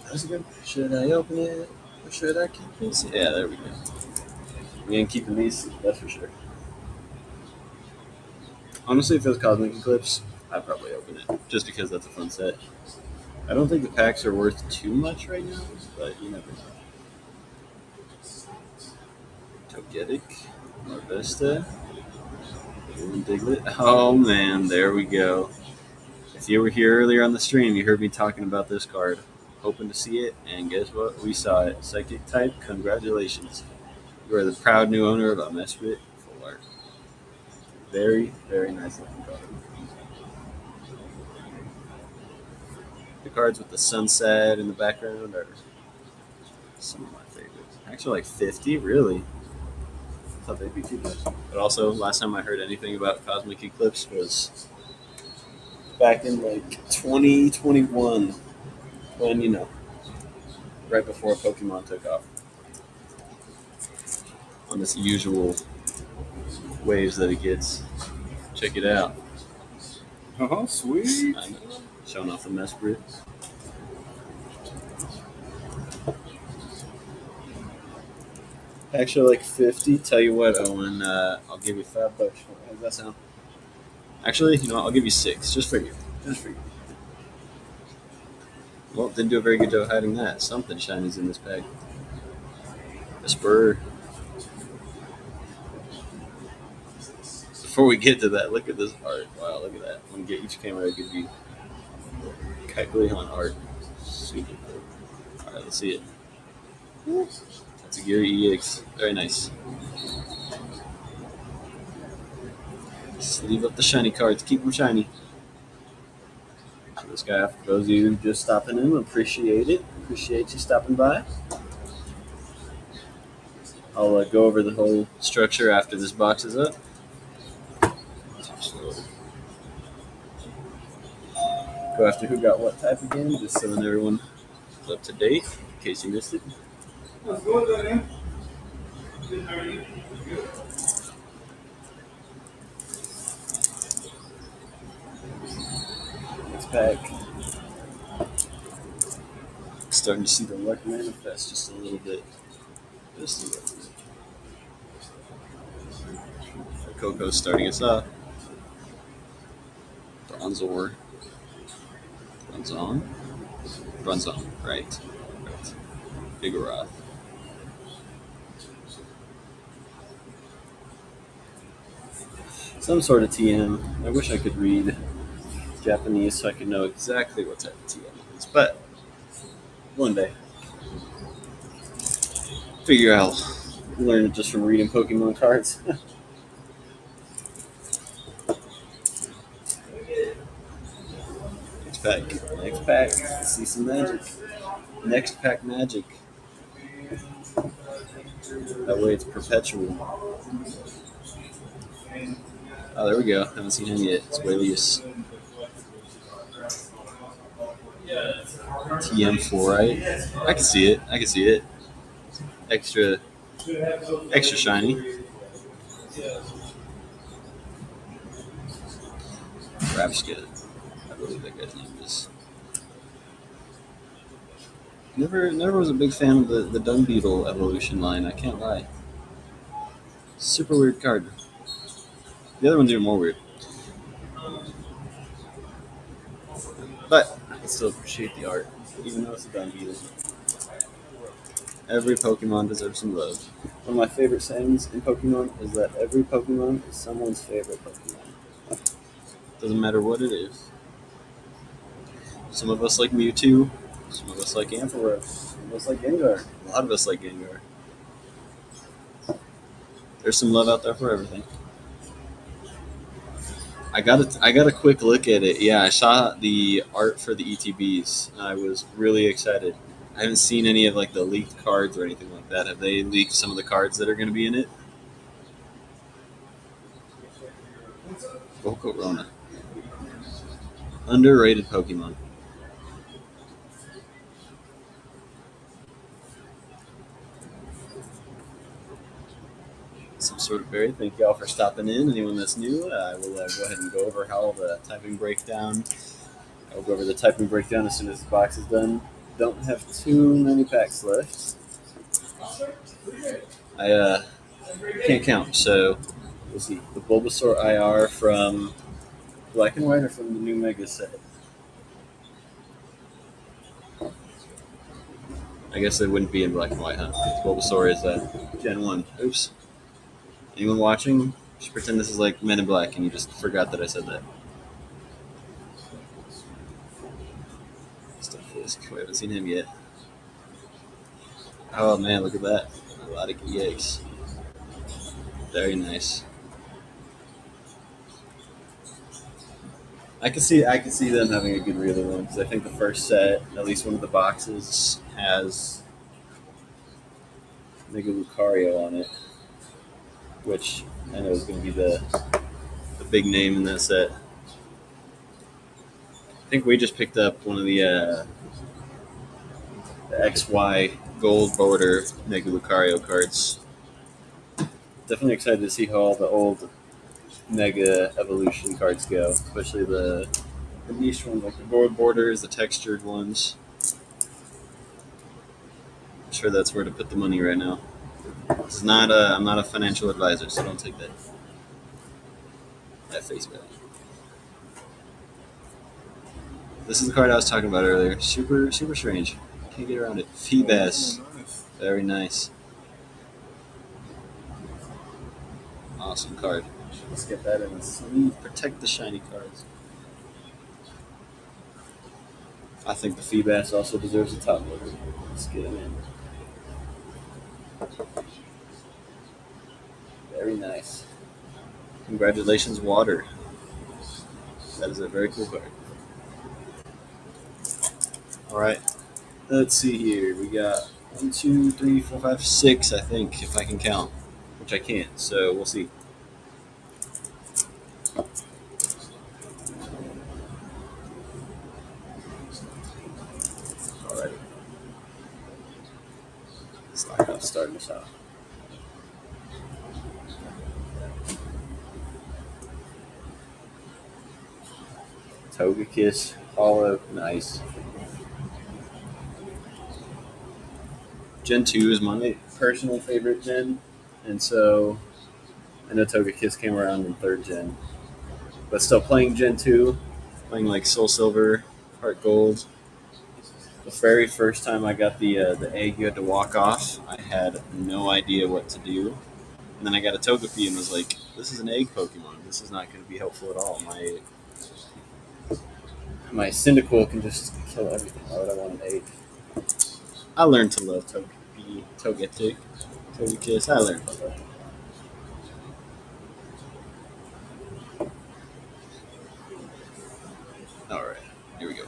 That's good. Should I open it? Or should I keep these? Yeah, there we go. We ain't keeping these, that's for sure. Honestly, if it was Cosmic Eclipse, I'd probably open it, just because that's a fun set. I don't think the packs are worth too much right now, but you never know. Togetic, Marvesta, Diglett. Oh man, there we go. If you were here earlier on the stream, you heard me talking about this card. Hoping to see it, and guess what? We saw it. Psychic type, congratulations. You are the proud new owner of a Mesprit Full Art. Very, very nice looking card. The cards with the sunset in the background are some of my favorites. Actually, like 50, really. I thought they'd be too much. But also, last time I heard anything about Cosmic Eclipse was back in like 2021, when, you know, right before Pokemon took off. On this usual waves that it gets. Check it out. Oh, sweet. I know. Showing off the Mesprit. Actually, like 50. Tell you what, Owen, I'll give you $5. How does that sound? Actually, you know what? I'll give you 6, just for you. Just for you. Well, didn't do a very good job hiding that. Something shinies in this pack. A spur. Before we get to that, look at this art. Wow, look at that. I'm going to get each camera to give you Kekuleon art. Super cool. Alright, let's see it. That's a Geary EX. Very nice. Just leave up the shiny cards. Keep them shiny. So this guy, for those of you just stopping in, appreciate it. Appreciate you stopping by. I'll go over the whole structure after this box is up. Go after who got what type again, just so that everyone is up to date, in case you missed it. How's it going, man? Good, how are you? Good. Next pack. Starting to see the luck manifest just a little bit. Just a little bit. Coco's starting us off. Bronzor. Bronzong, right. Vigoroth. Some sort of TM. I wish I could read Japanese so I could know exactly what type of TM it is, but one day. Figure I'll learn it just from reading Pokemon cards. Next pack. Let's see some magic. Next pack magic. That way it's perpetual. Oh, there we go. Haven't seen him yet. It's Wilius. TM4, right? I can see it. Extra shiny. Rapscud. I believe that guy's name is. Never was a big fan of the Dung Beetle evolution line, I can't lie. Super weird card. The other one's even more weird. But I still appreciate the art, even though it's a Dung Beetle. Every Pokemon deserves some love. One of my favorite sayings in Pokemon is that every Pokemon is someone's favorite Pokemon. Doesn't matter what it is. Some of us like Mewtwo, some of us like Ampharos, some of us like Gengar, a lot of us like Gengar. There's some love out there for everything. I got a quick look at it. Yeah, I saw the art for the ETBs, and I was really excited. I haven't seen any of like the leaked cards or anything like that. Have they leaked some of the cards that are going to be in it? Volcarona. Underrated Pokemon. Some sort of berry. Thank y'all for stopping in. Anyone that's new, I will go ahead and go over how the typing breakdown. I'll go over the typing breakdown as soon as the box is done. Don't have too many packs left. I can't count. So we'll see. The Bulbasaur IR from Black and White or from the new Mega set? I guess it wouldn't be in Black and White, huh? Bulbasaur is Gen 1. Oops. Anyone watching? Just pretend this is like Men in Black and you just forgot that I said that. We haven't seen him yet. Oh man, look at that. A lot of EX. Very nice. I can see them having a good relay one because I think the first set, at least one of the boxes, has Mega Lucario on it, which I know is going to be the big name in that set. I think we just picked up one of the XY gold border Mega Lucario cards. Definitely excited to see how all the old Mega Evolution cards go, especially the niche ones like the gold borders, the textured ones. I'm sure that's where to put the money right now. It's not I'm not a financial advisor, so don't take that at face value. This is the card I was talking about earlier. Super strange. Can't get around it. Feebas. Very nice. Awesome card. Let's get that in the sleeve. Protect the shiny cards. I think the Feebas also deserves a top loader. Let's get him in. Very nice. Congratulations, Water. That is a very cool card. Alright. Let's see here. We got 1, 2, 3, 4, 5, 6, I think, if I can count. Which I can't, so we'll see. Alrighty. Stock up, starting us out. Togekiss, Hollow, nice. Gen 2 is my personal favorite gen, and so I know Togekiss came around in 3rd gen. But still playing Gen 2, playing like Soul Silver, Heart Gold. The very first time I got the egg you had to walk off, I had no idea what to do. And then I got a Togepi and was like, this is an egg Pokemon. This is not going to be helpful at all. My Cyndaquil can just kill everything. Why would I want an egg? I learned to love Togetic, Togekiss. I learned to love that. Alright, here we go.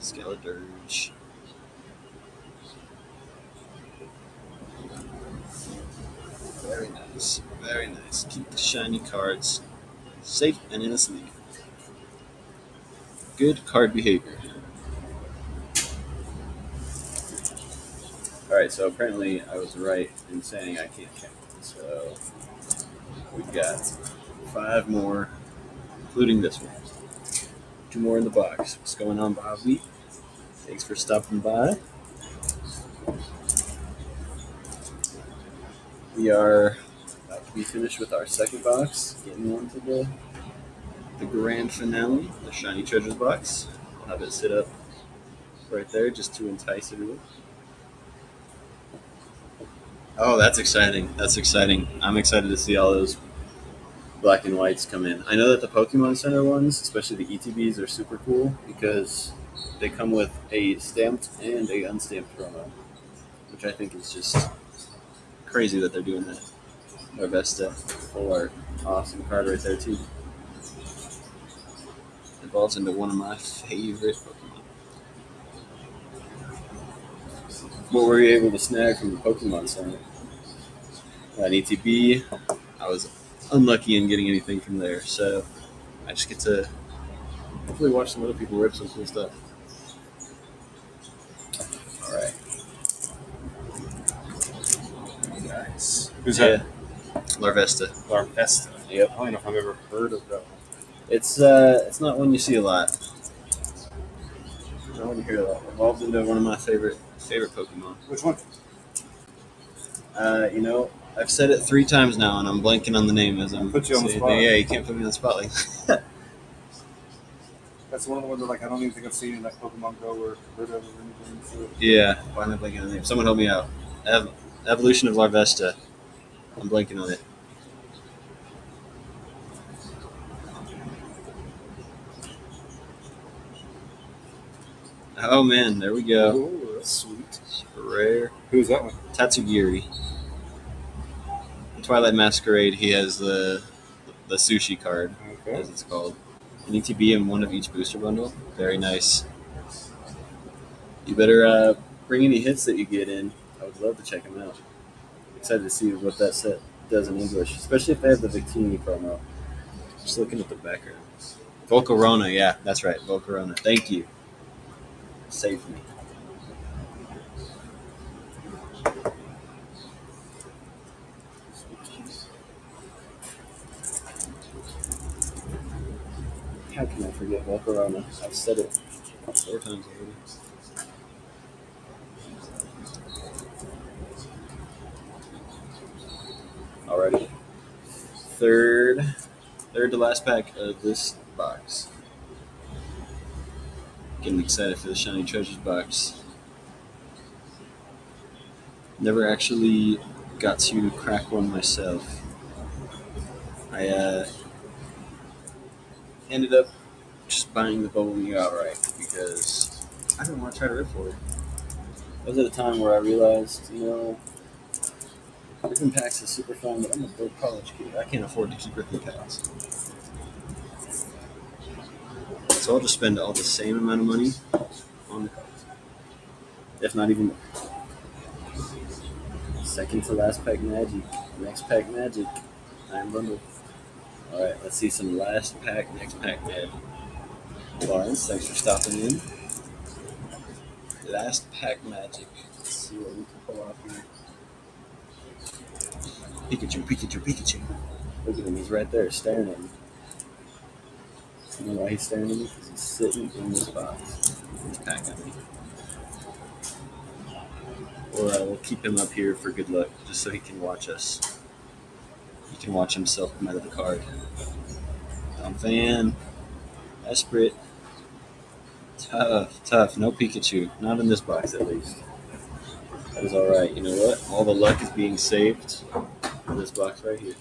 Skeledirge. Very nice, very nice. Keep the shiny cards safe and in a sleeve. Good card behavior. Alright, so apparently I was right in saying I can't count. So we've got 5 more, including this one. 2 more in the box. What's going on, Bobby? Thanks for stopping by. We are about to be finished with our second box, getting on to the grand finale, the Shiny Treasures box. I'll have it sit up right there just to entice everyone. Oh, that's exciting. That's exciting. I'm excited to see all those black and whites come in. I know that the Pokemon Center ones, especially the ETBs, are super cool because they come with a stamped and a unstamped promo, which I think is just crazy that they're doing that. Larvesta, full art. Awesome card right there, too. Evolves into one of my favorite Pokemon. What were you able to snag from the Pokemon Center? An ETB. I was unlucky in getting anything from there, so I just get to hopefully watch some other people rip some cool stuff. All right. Nice. Who's that? Larvesta. Larvesta. Yep. I don't know if I've ever heard of that one. It's not one you see a lot. I want to hear that. Evolved into one of my favorite Pokemon. Which one? You know, I've said it 3 times now, and I'm blanking on the name as I'm Put you on the saying spot. it. Yeah, you can't put me on the spot like that. That's one of the ones that like I don't even think I've seen in like Pokemon Go or heard of or anything. So. Yeah, why am I blanking on the name? Someone help me out. Evolution of Larvesta. I'm blanking on it. Oh man, there we go. Ooh, that's sweet. Super rare. Who's that one? Tatsugiri. In Twilight Masquerade, he has the sushi card, Okay. as it's called. An ETB in one of each booster bundle. Very nice. You better bring any hits that you get in. I would love to check them out. Excited to see what that set does in English, especially if they have the Victini promo. Just looking at the background. Volcarona, yeah, that's right, Volcarona. Thank you. Saved me. How can I forget Volcarona? I've said it 4 times already. Alrighty. Third to last pack of this box. Getting excited for the Shiny Treasures box. Never actually got to crack one myself. I ended up just buying the Bubble Mew outright because I didn't want to try to rip for it. It was at a time where I realized, you know, ripping packs is super fun, but I'm a broke college kid. I can't afford to keep ripping packs. So I'll just spend all the same amount of money on the cards. If not even more. Second to last pack magic. Next pack magic. Iron bundle. Alright, let's see some last pack, next pack magic. Lawrence, thanks for stopping in. Last pack magic. Let's see what we can pull off here. Pikachu. Look at him, he's right there staring at me. You know why he's staring at me? Because he's sitting in this box. He's packing me. Or we'll keep him up here for good luck, just so he can watch us. He can watch himself come out of the card. Fan. Esprit. Tough. No Pikachu. Not in this box, at least. That is alright. You know what? All the luck is being saved in this box right here.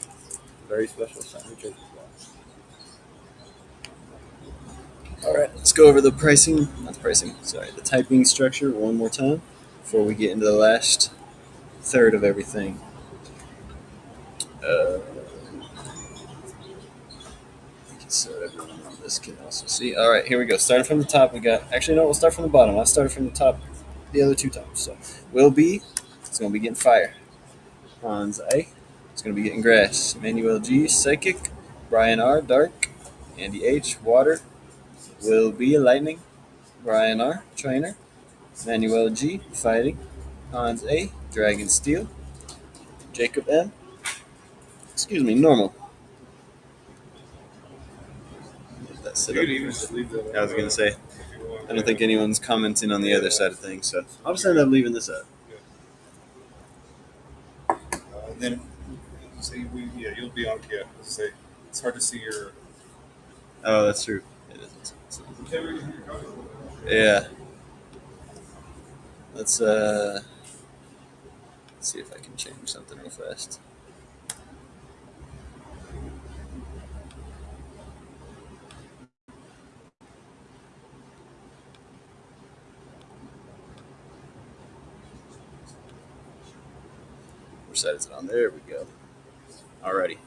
Very special Shiny Treasures box. Alright, let's go over the pricing. Not the pricing, sorry. The typing structure one more time before we get into the last third of everything. So everyone on this can also see. All right, here we go. Starting from the top, we got. Actually, no, we'll start from the bottom. I started from the top the other 2 times. So, Will B, it's going to be getting fire. Hans A, it's going to be getting grass. Manuel G, psychic. Brian R, dark. Andy H, water. Will B, lightning. Brian R, trainer. Manuel G, fighting. Hans A, dragon steel. Jacob M, normal. I was going to say, I don't think anyone's commenting on the other side of things, so I'll just end up leaving this up. Then, you'll be on. Yeah, say it's hard to see your. Oh, that's true. It is. Yeah. Let's see if I can change something real fast. Which side is it on? There we go. Alrighty.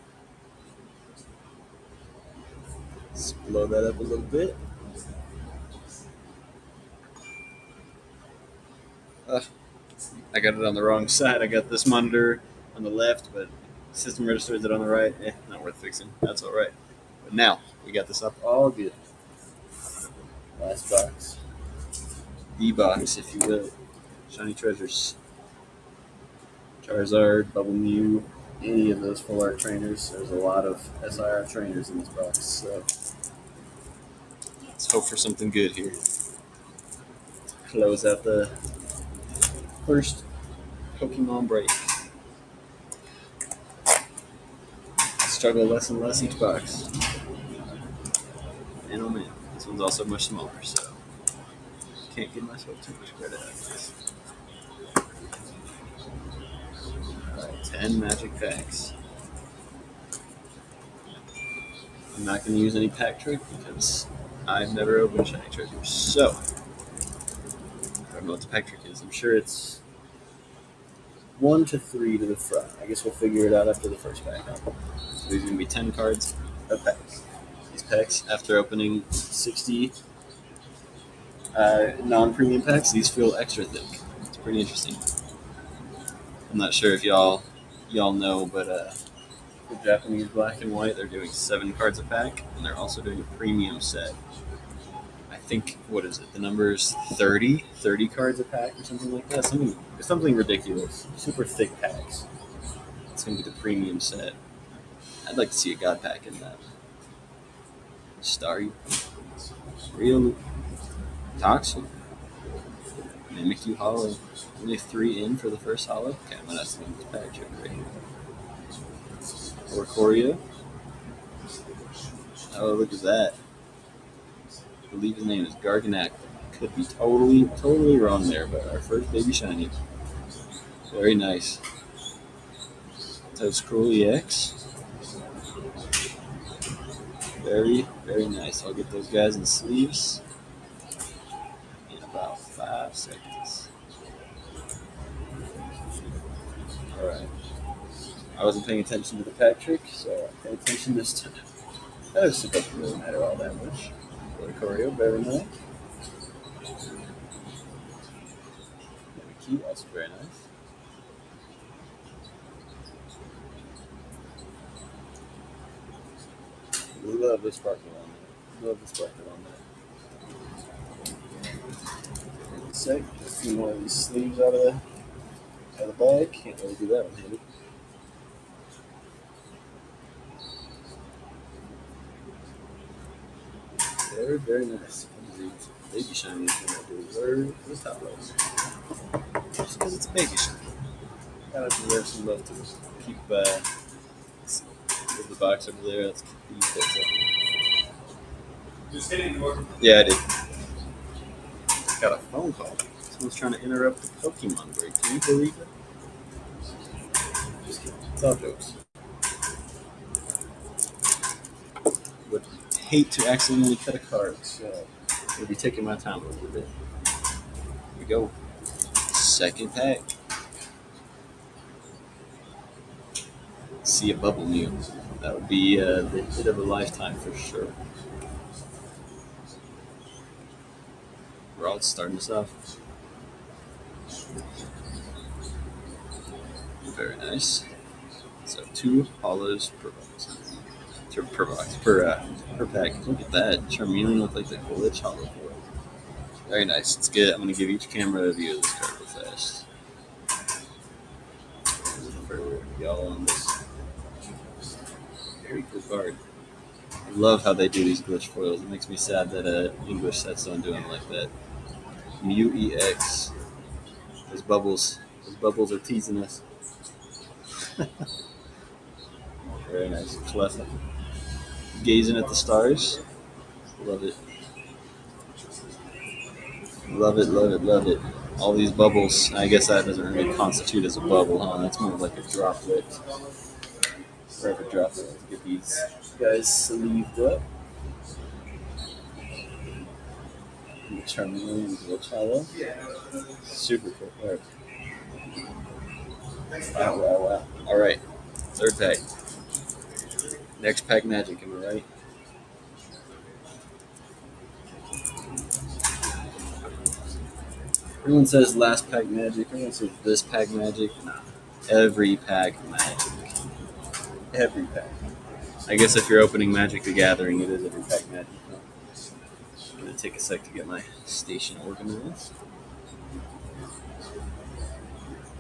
Let's blow that up a little bit. I got it on the wrong side. I got this monitor on the left, but system registers it on the right. Not worth fixing. That's alright. But now, we got this up all good. Last box. The box, if you will. Shiny Treasures. Charizard, Bubble Mew, any of those full art trainers. There's a lot of SIR trainers in this box, so let's hope for something good here. close out the first Pokemon break. Struggle less and less each box. And oh man, this one's also much smaller, so can't give myself too much credit out of this. Alright, 10 magic packs. I'm not going to use any pack trick because I've never opened shiny treasures. So, I don't know what the pack trick is. I'm sure it's 1 to 3 to the front. I guess we'll figure it out after the first pack. So these are going to be 10 cards a pack. These packs, after opening 60 non-premium packs, these feel extra thick. It's pretty interesting. I'm not sure if y'all know, but the Japanese black and white, they're doing 7 cards a pack, and they're also doing a premium set. I think, what is it? The number is 30 cards a pack or something like that. Something ridiculous. Super thick packs. It's going to be the premium set. I'd like to see a God pack in that. Starry. Real. Toxin. Mimikyu Hollow. Only 3 in for the first hollow. Okay, I'm going to have to make this pack joke right here. Oricorio. Oh, look at that. I believe his name is Garganacl. Could be totally wrong there, but our first baby shiny. Very nice. Toedscruel EX. Very, very nice. I'll get those guys in sleeves in about 5 seconds. Alright. I wasn't paying attention to the pack trick, so I paid attention this time. That doesn't really matter all that much. Oricorio, very nice. Mimikyu, also very nice. Love the sparkle on that. Sec, just see one of these sleeves out of the bag. Can't really do that one handed. Very, very nice. Baby shiny is going to do the top row. Just because it's a baby shiny. Kind of deserves some love to keep the box over there. Let's keep these guys up. Just hit it more. Yeah, I did. Got a phone call. Someone's trying to interrupt the Pokemon break. Can you believe it? Just kidding. It's all jokes. Would hate to accidentally cut a card, so I'll be taking my time a little bit. Here we go. Second pack. See a Bubble Mew. That would be the hit of a lifetime for sure. We're all starting this off. Very nice. So 2 hollows per box. Per pack. Look at that. Charmeleon with like the glitch hollow for it. Very nice. It's good. I'm gonna give each camera a view of this card real fast. For y'all on this. Very cool card. I love how they do these glitch foils. It makes me sad that English sets don't do them like that. Mew EX. Those bubbles are teasing us. Very nice. Cleffa. Gazing at the stars. Love it. Love it, love it, love it. All these bubbles. I guess that doesn't really constitute as a bubble, huh? That's more like a droplet. Forever droplet. Let's get these guys sleeved up. Charmeleon glitch hollow. Super cool card. Wow. Alright. Third pack. Next pack magic, am I right? Everyone says last pack magic. Everyone says this pack magic. Nah. Every pack magic. Every pack. I guess if you're opening Magic the Gathering, it is every pack magic. I'm going to take a sec to get my station organized.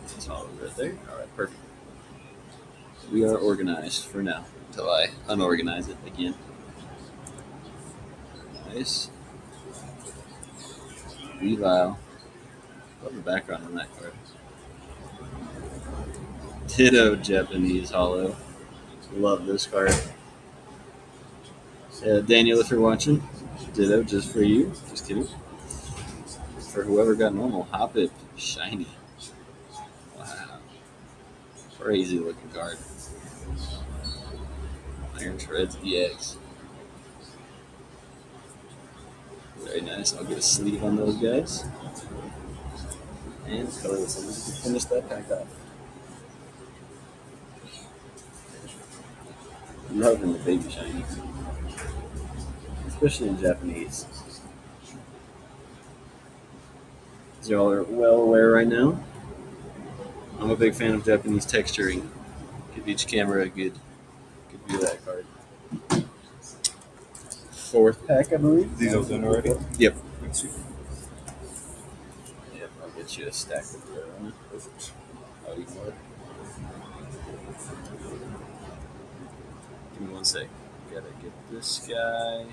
That's all right there. Alright, perfect. We are organized for now until I unorganize it again. Nice. Weavile. Love the background on that card. Ditto Japanese Hollow. Love this card. Daniel, if you're watching, ditto just for you. Just kidding. For whoever got normal, Hoppip Shiny. Wow. Crazy looking card. Iron Shreds EX. Very nice. I'll get a sleeve on those guys. And colorless. I'm going to finish that pack off. Loving the baby shiny. Especially in Japanese. As y'all are well aware right now, I'm a big fan of Japanese texturing. Give each camera a good view of that card. Fourth pack, I believe. These are done already? Yep. Let's see. Yep, I'll get you a stack of them. Perfect. I'll eat more. Give me 1 sec. Gotta get this guy.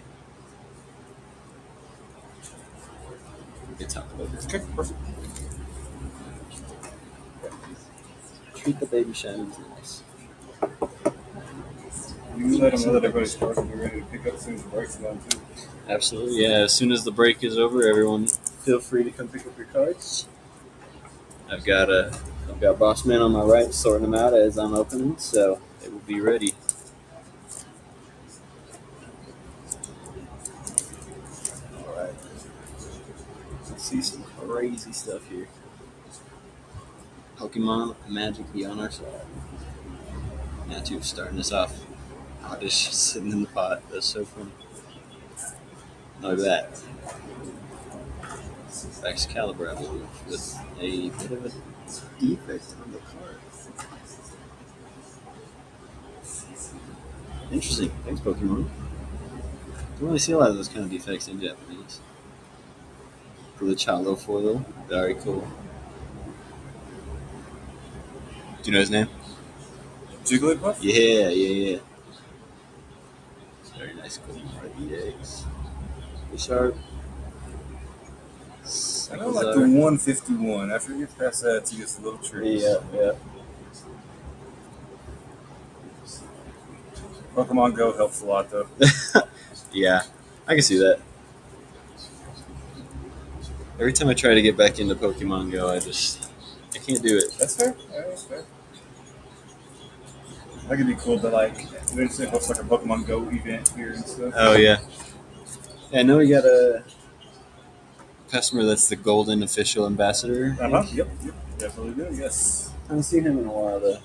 It's top loader. Okay, perfect. Treat the baby shinies nice. You let them know that everybody's starting to be ready to pick up as soon as the break's done, too. Absolutely, yeah. As soon as the break is over, everyone feel free to come pick up your cards. I've got Boss Man on my right sorting them out as I'm opening, so they will be ready. All right. Let's see some crazy stuff here. Pokemon Magic be on our side. Matthew starting us off. Oddish sitting in the pot. That's so funny. Look at that. Excalibur, I believe, with a bit of a defect on the card. Interesting. Thanks, Pokemon. Don't really see a lot of those kind of defects in Japanese. Glitchalo foil. Very cool. Do you know his name? Jigglypuff? Yeah. Very nice. Cool. RBX. Sharp. I know, like the 151. After you get past that, it gets a little tricky. Yeah. Pokemon Go helps a lot, though. Yeah, I can see that. Every time I try to get back into Pokemon Go, I can't do it. That's fair. Yeah, that's fair. That could be cool to, like, eventually host like a Pokemon Go event here and stuff. Oh, yeah. I know we got a customer that's the golden official ambassador. Yep. Definitely do, yes. I haven't seen him in a while, though.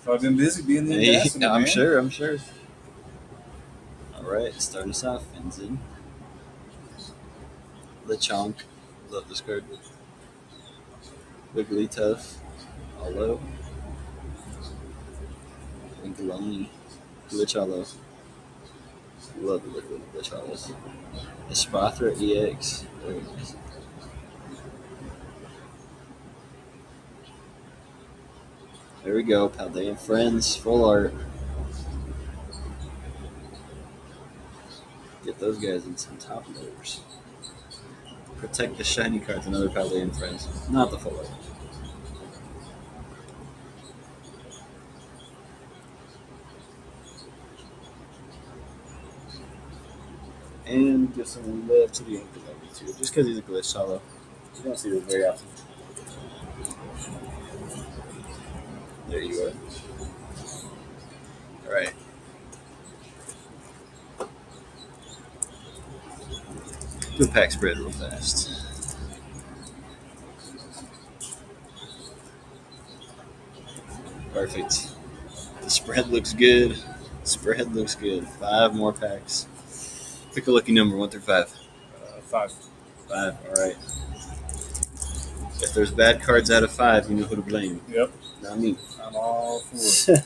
So I've been busy being the ambassador, I'm man. sure. All right, starting us off, Fenzin. Lechonk. Love this card. Wigglytuff. Hollow. Winkaloni. Glitchalo. Love the liquid Glitchalos. Espathra EX. Very nice. There we go. Paldean Friends. Full art. Get those guys in some top loaders. Protect the shiny cards. Another Paldean Friends. Not the full art. And give some love to the Inkaloni too, just because he's a glitch solo. You don't see this very often. There you are. Alright. Do a pack spread real fast. Perfect. The spread looks good. 5 more packs. Pick a lucky number, 1 through 5. 5. 5, alright. If there's bad cards out of 5, you know who to blame. Yep. Not me. I'm all for it.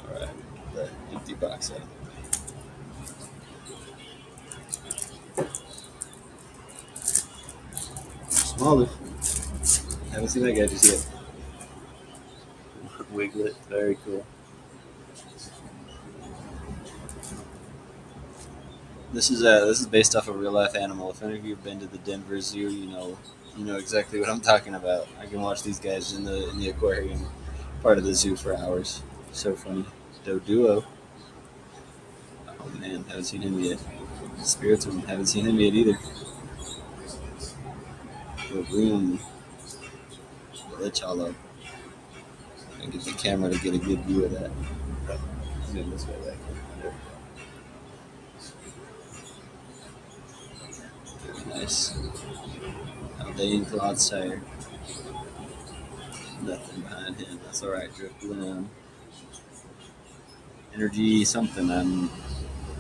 Alright, the empty box out. Smaller. Haven't seen that guy just yet. Wiglet, very cool. This is based off a real life animal. If any of you have been to the Denver Zoo, you know exactly what I'm talking about. I can watch these guys in the aquarium, part of the zoo, for hours. So funny. Doduo. Oh man, haven't seen him yet. Spiritum, haven't seen him yet either. Room. Glitch Hollow. I get the camera to get a good view of that. Zoom this way back. There. Very nice. Haldane Clodsire. Nothing behind him. That's alright. Drifloon. Energy something. I'm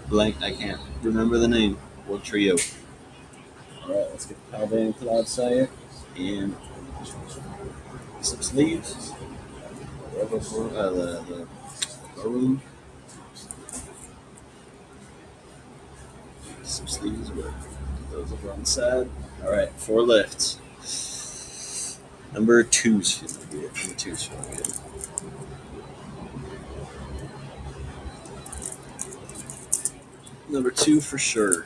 blank. I can't remember the name. World Trio. Alright, let's get Haldane Clodsire. And some sleeves. The maroon. Some sleeves. Those over on the side. Alright, 4 left. Number 2's feeling good. Number 2's feeling good. Number 2 for sure.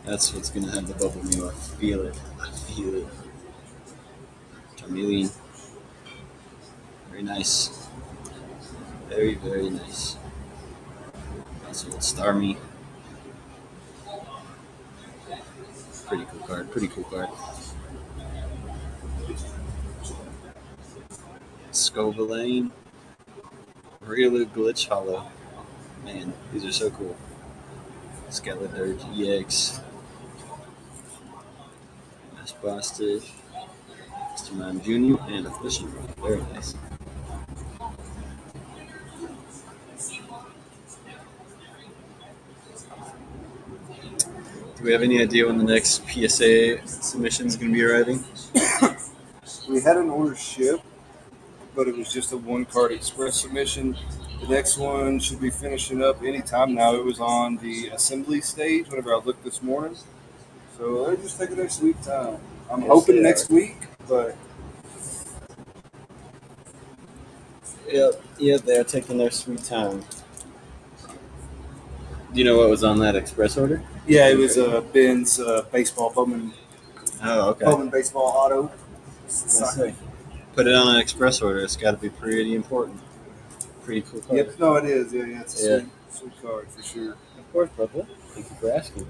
That's what's gonna have the bubble meal. I feel it. I feel it. Charmeleon. Very nice. Very, very nice. Also, Starmie. Pretty cool card. Pretty cool card. Scovillain. Really Glitch Hollow. Man, these are so cool. Skeletor GX. Mass Bostic. Mr. Mime Jr. and a fishing rod. Very nice. Do we have any idea when the next PSA submission is going to be arriving? We had an order shipped, but it was just a 1-card express submission. The next one should be finishing up anytime now. It was on the assembly stage whenever I looked this morning. So they're just taking their sweet time. I'm hoping next week, but Yep, they're taking their sweet time. Do you know what was on that express order? yeah, it was Ben's baseball Bowman Oh, okay. Bowman baseball auto. Let's see. Put it on an express order. It's got to be pretty important. Pretty cool card. Yep, no, it is. Yeah, it's a Yeah. sweet card for sure. Of course, brother. Thank you for asking.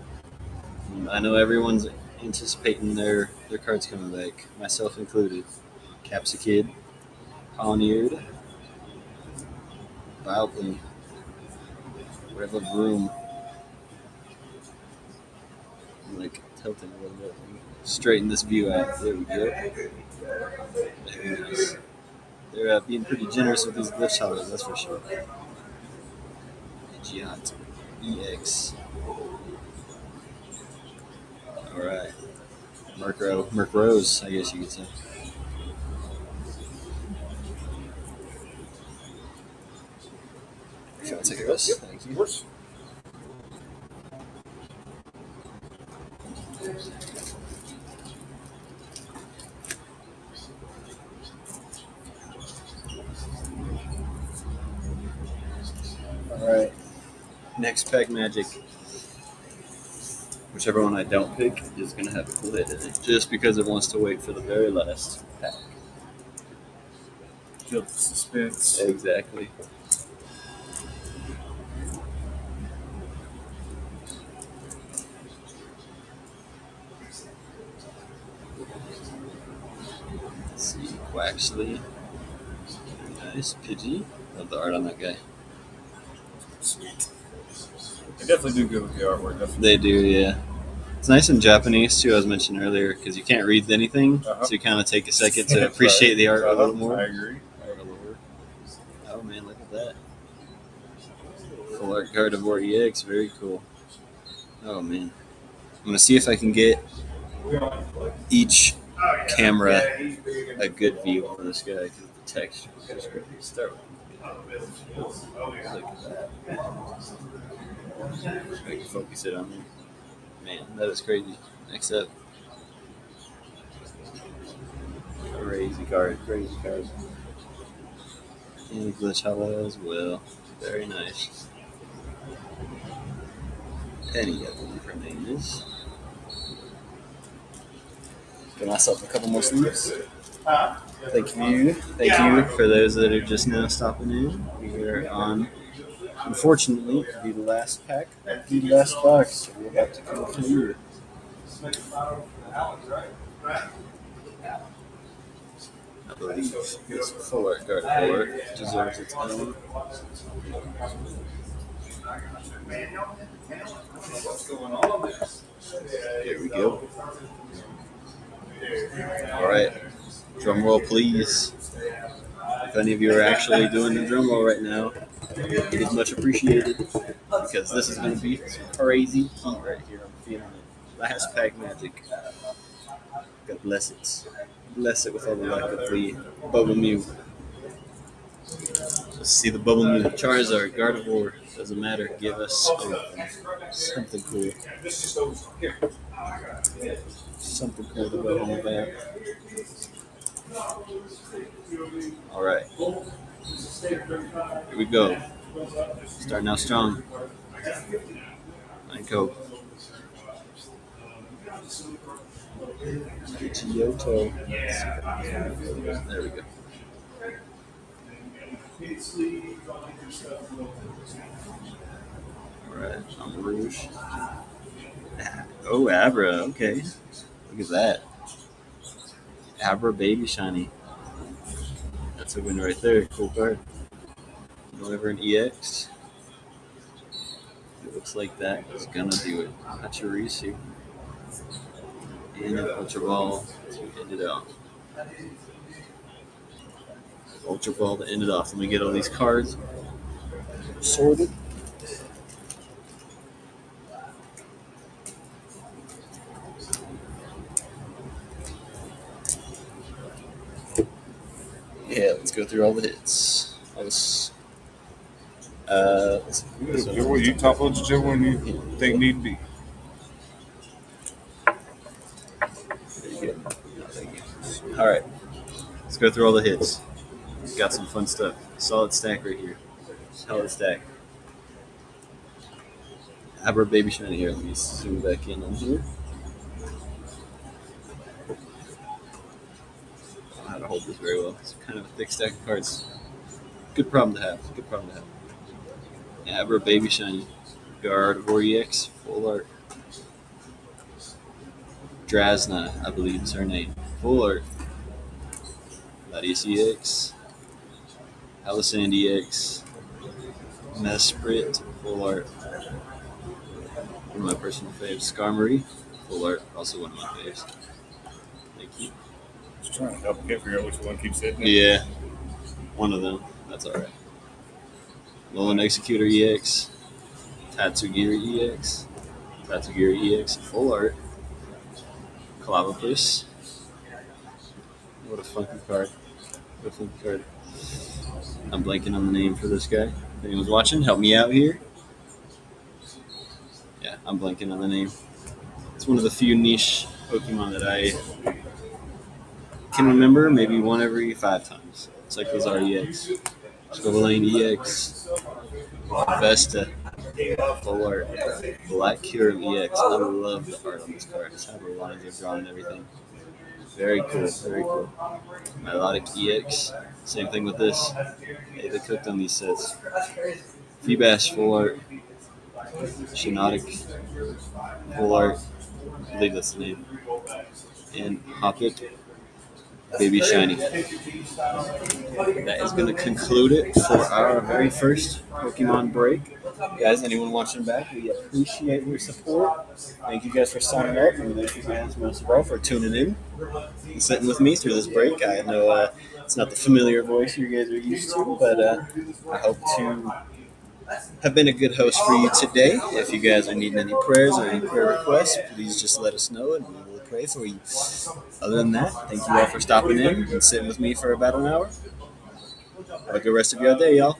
I know everyone's anticipating their cards coming back, myself included. Capsicid, Pawniard, Vileplume, Revavroom. I'm like tilting a little bit. Straighten this view out. There we go. Very nice. They're being pretty generous with these glitch hollows, that's for sure. Giant EX. Alright. Merc Rose, I guess you could say. Can I take a rest? Thank you. Of course. Alright. Next pack magic. Whichever one I don't pick is going to have a lid in it, just because it wants to wait for the very last pack. Kill the suspense. Exactly. Let's see, Quaxley. Very nice. Pidgey. Love the art on that guy. Sweet. They definitely do good with the artwork. Definitely. They do, yeah. It's nice in Japanese too, I was mentioning earlier, because you can't read anything, Uh-huh. so you kind of take a second to appreciate the art a little more. I agree. Oh man, look at that. Full art card of EX, very cool. Oh man. I'm going to see if I can get each camera a good view on this guy, because the texture is great. Start with look at that. I can focus it on me. Man, that is crazy. Next up. Crazy card. And glitch hollow as well. Very nice. Penny, I believe her name is. Get myself a couple more sleeves. Thank you for those that are just now stopping in. We are on, unfortunately, the last pack of the last box. So we're about to conclude. I believe this full art Gardevoir deserves its own. Here we go. All right, drum roll, please. If any of you are actually doing the drum roll right now, it is much appreciated because this is going to be some crazy heat right here. I'm feeling it. Last pack magic. God bless it. Bless it with all the luck of the Bubble Mew. Let's see the Bubble Mew. Charizard, Gardevoir, doesn't matter. Give us something cool. Something cool to go home about. All right. Here we go. Starting out strong. Kyoto. There we go. All right. Rouge. Oh, Abra. Okay. Look at that. Abra Baby Shiny. That's a win right there. Cool card. Deliver an EX. It looks like that is gonna do it. Pachirisu. And an Ultra Ball to end it off. Ultra Ball to end it off. Let me get all these cards sorted. Yeah, let's go through all the hits. Let's Whichever you top load, whichever one you think need to be. All right, let's go through all the hits. Got some fun stuff. Solid stack right here. Solid stack. Abra Baby Shiny here. Let me zoom back in on here. I don't know how to hold this very well. It's kind of a thick stack of cards. Good problem to have. Good problem to have. Abra Baby Shiny. Gardevoir EX. Full art. Drasna, I believe is her name. Full art. Latias EX. Alisand EX. Mesprit. Full art. One of my personal faves. Skarmory. Full art. Also one of my faves. Thank you. Just trying to help get figure out which one keeps hitting. Yeah. One of them. That's alright. Alolan Executor EX. Tatsugiri EX. Tatsugiri EX. Full art. Clavapus. What a funky card. What a funky card. I'm blanking on the name for this guy. If anyone's watching, help me out here. Yeah, I'm blanking on the name. It's one of the few niche Pokemon that I can remember, maybe one every 5 times. It's like Cyclizar EX, Scovillain EX, Vesta, Full Art, Black Cure EX. I love the art on this card. Just how the lines are drawn and everything. Very cool, very cool. Milotic EX, same thing with this. Hey, they cooked on these sets. Feebash Full Art, Shiinotic Full Art, I believe that's the name, and Hoppit Baby Shiny. That is going to conclude it for our very first Pokemon break. Guys, anyone watching back, we appreciate your support. Thank you guys for signing up, and thank you guys most of all for tuning in and sitting with me through this break. I know it's not the familiar voice you guys are used to, but I hope to have been a good host for you today. If you guys are needing any prayers or any prayer requests, please just let us know and we will pray for you. Other than that, thank you all for stopping in and sitting with me for about an hour. Have a good rest of your day, y'all.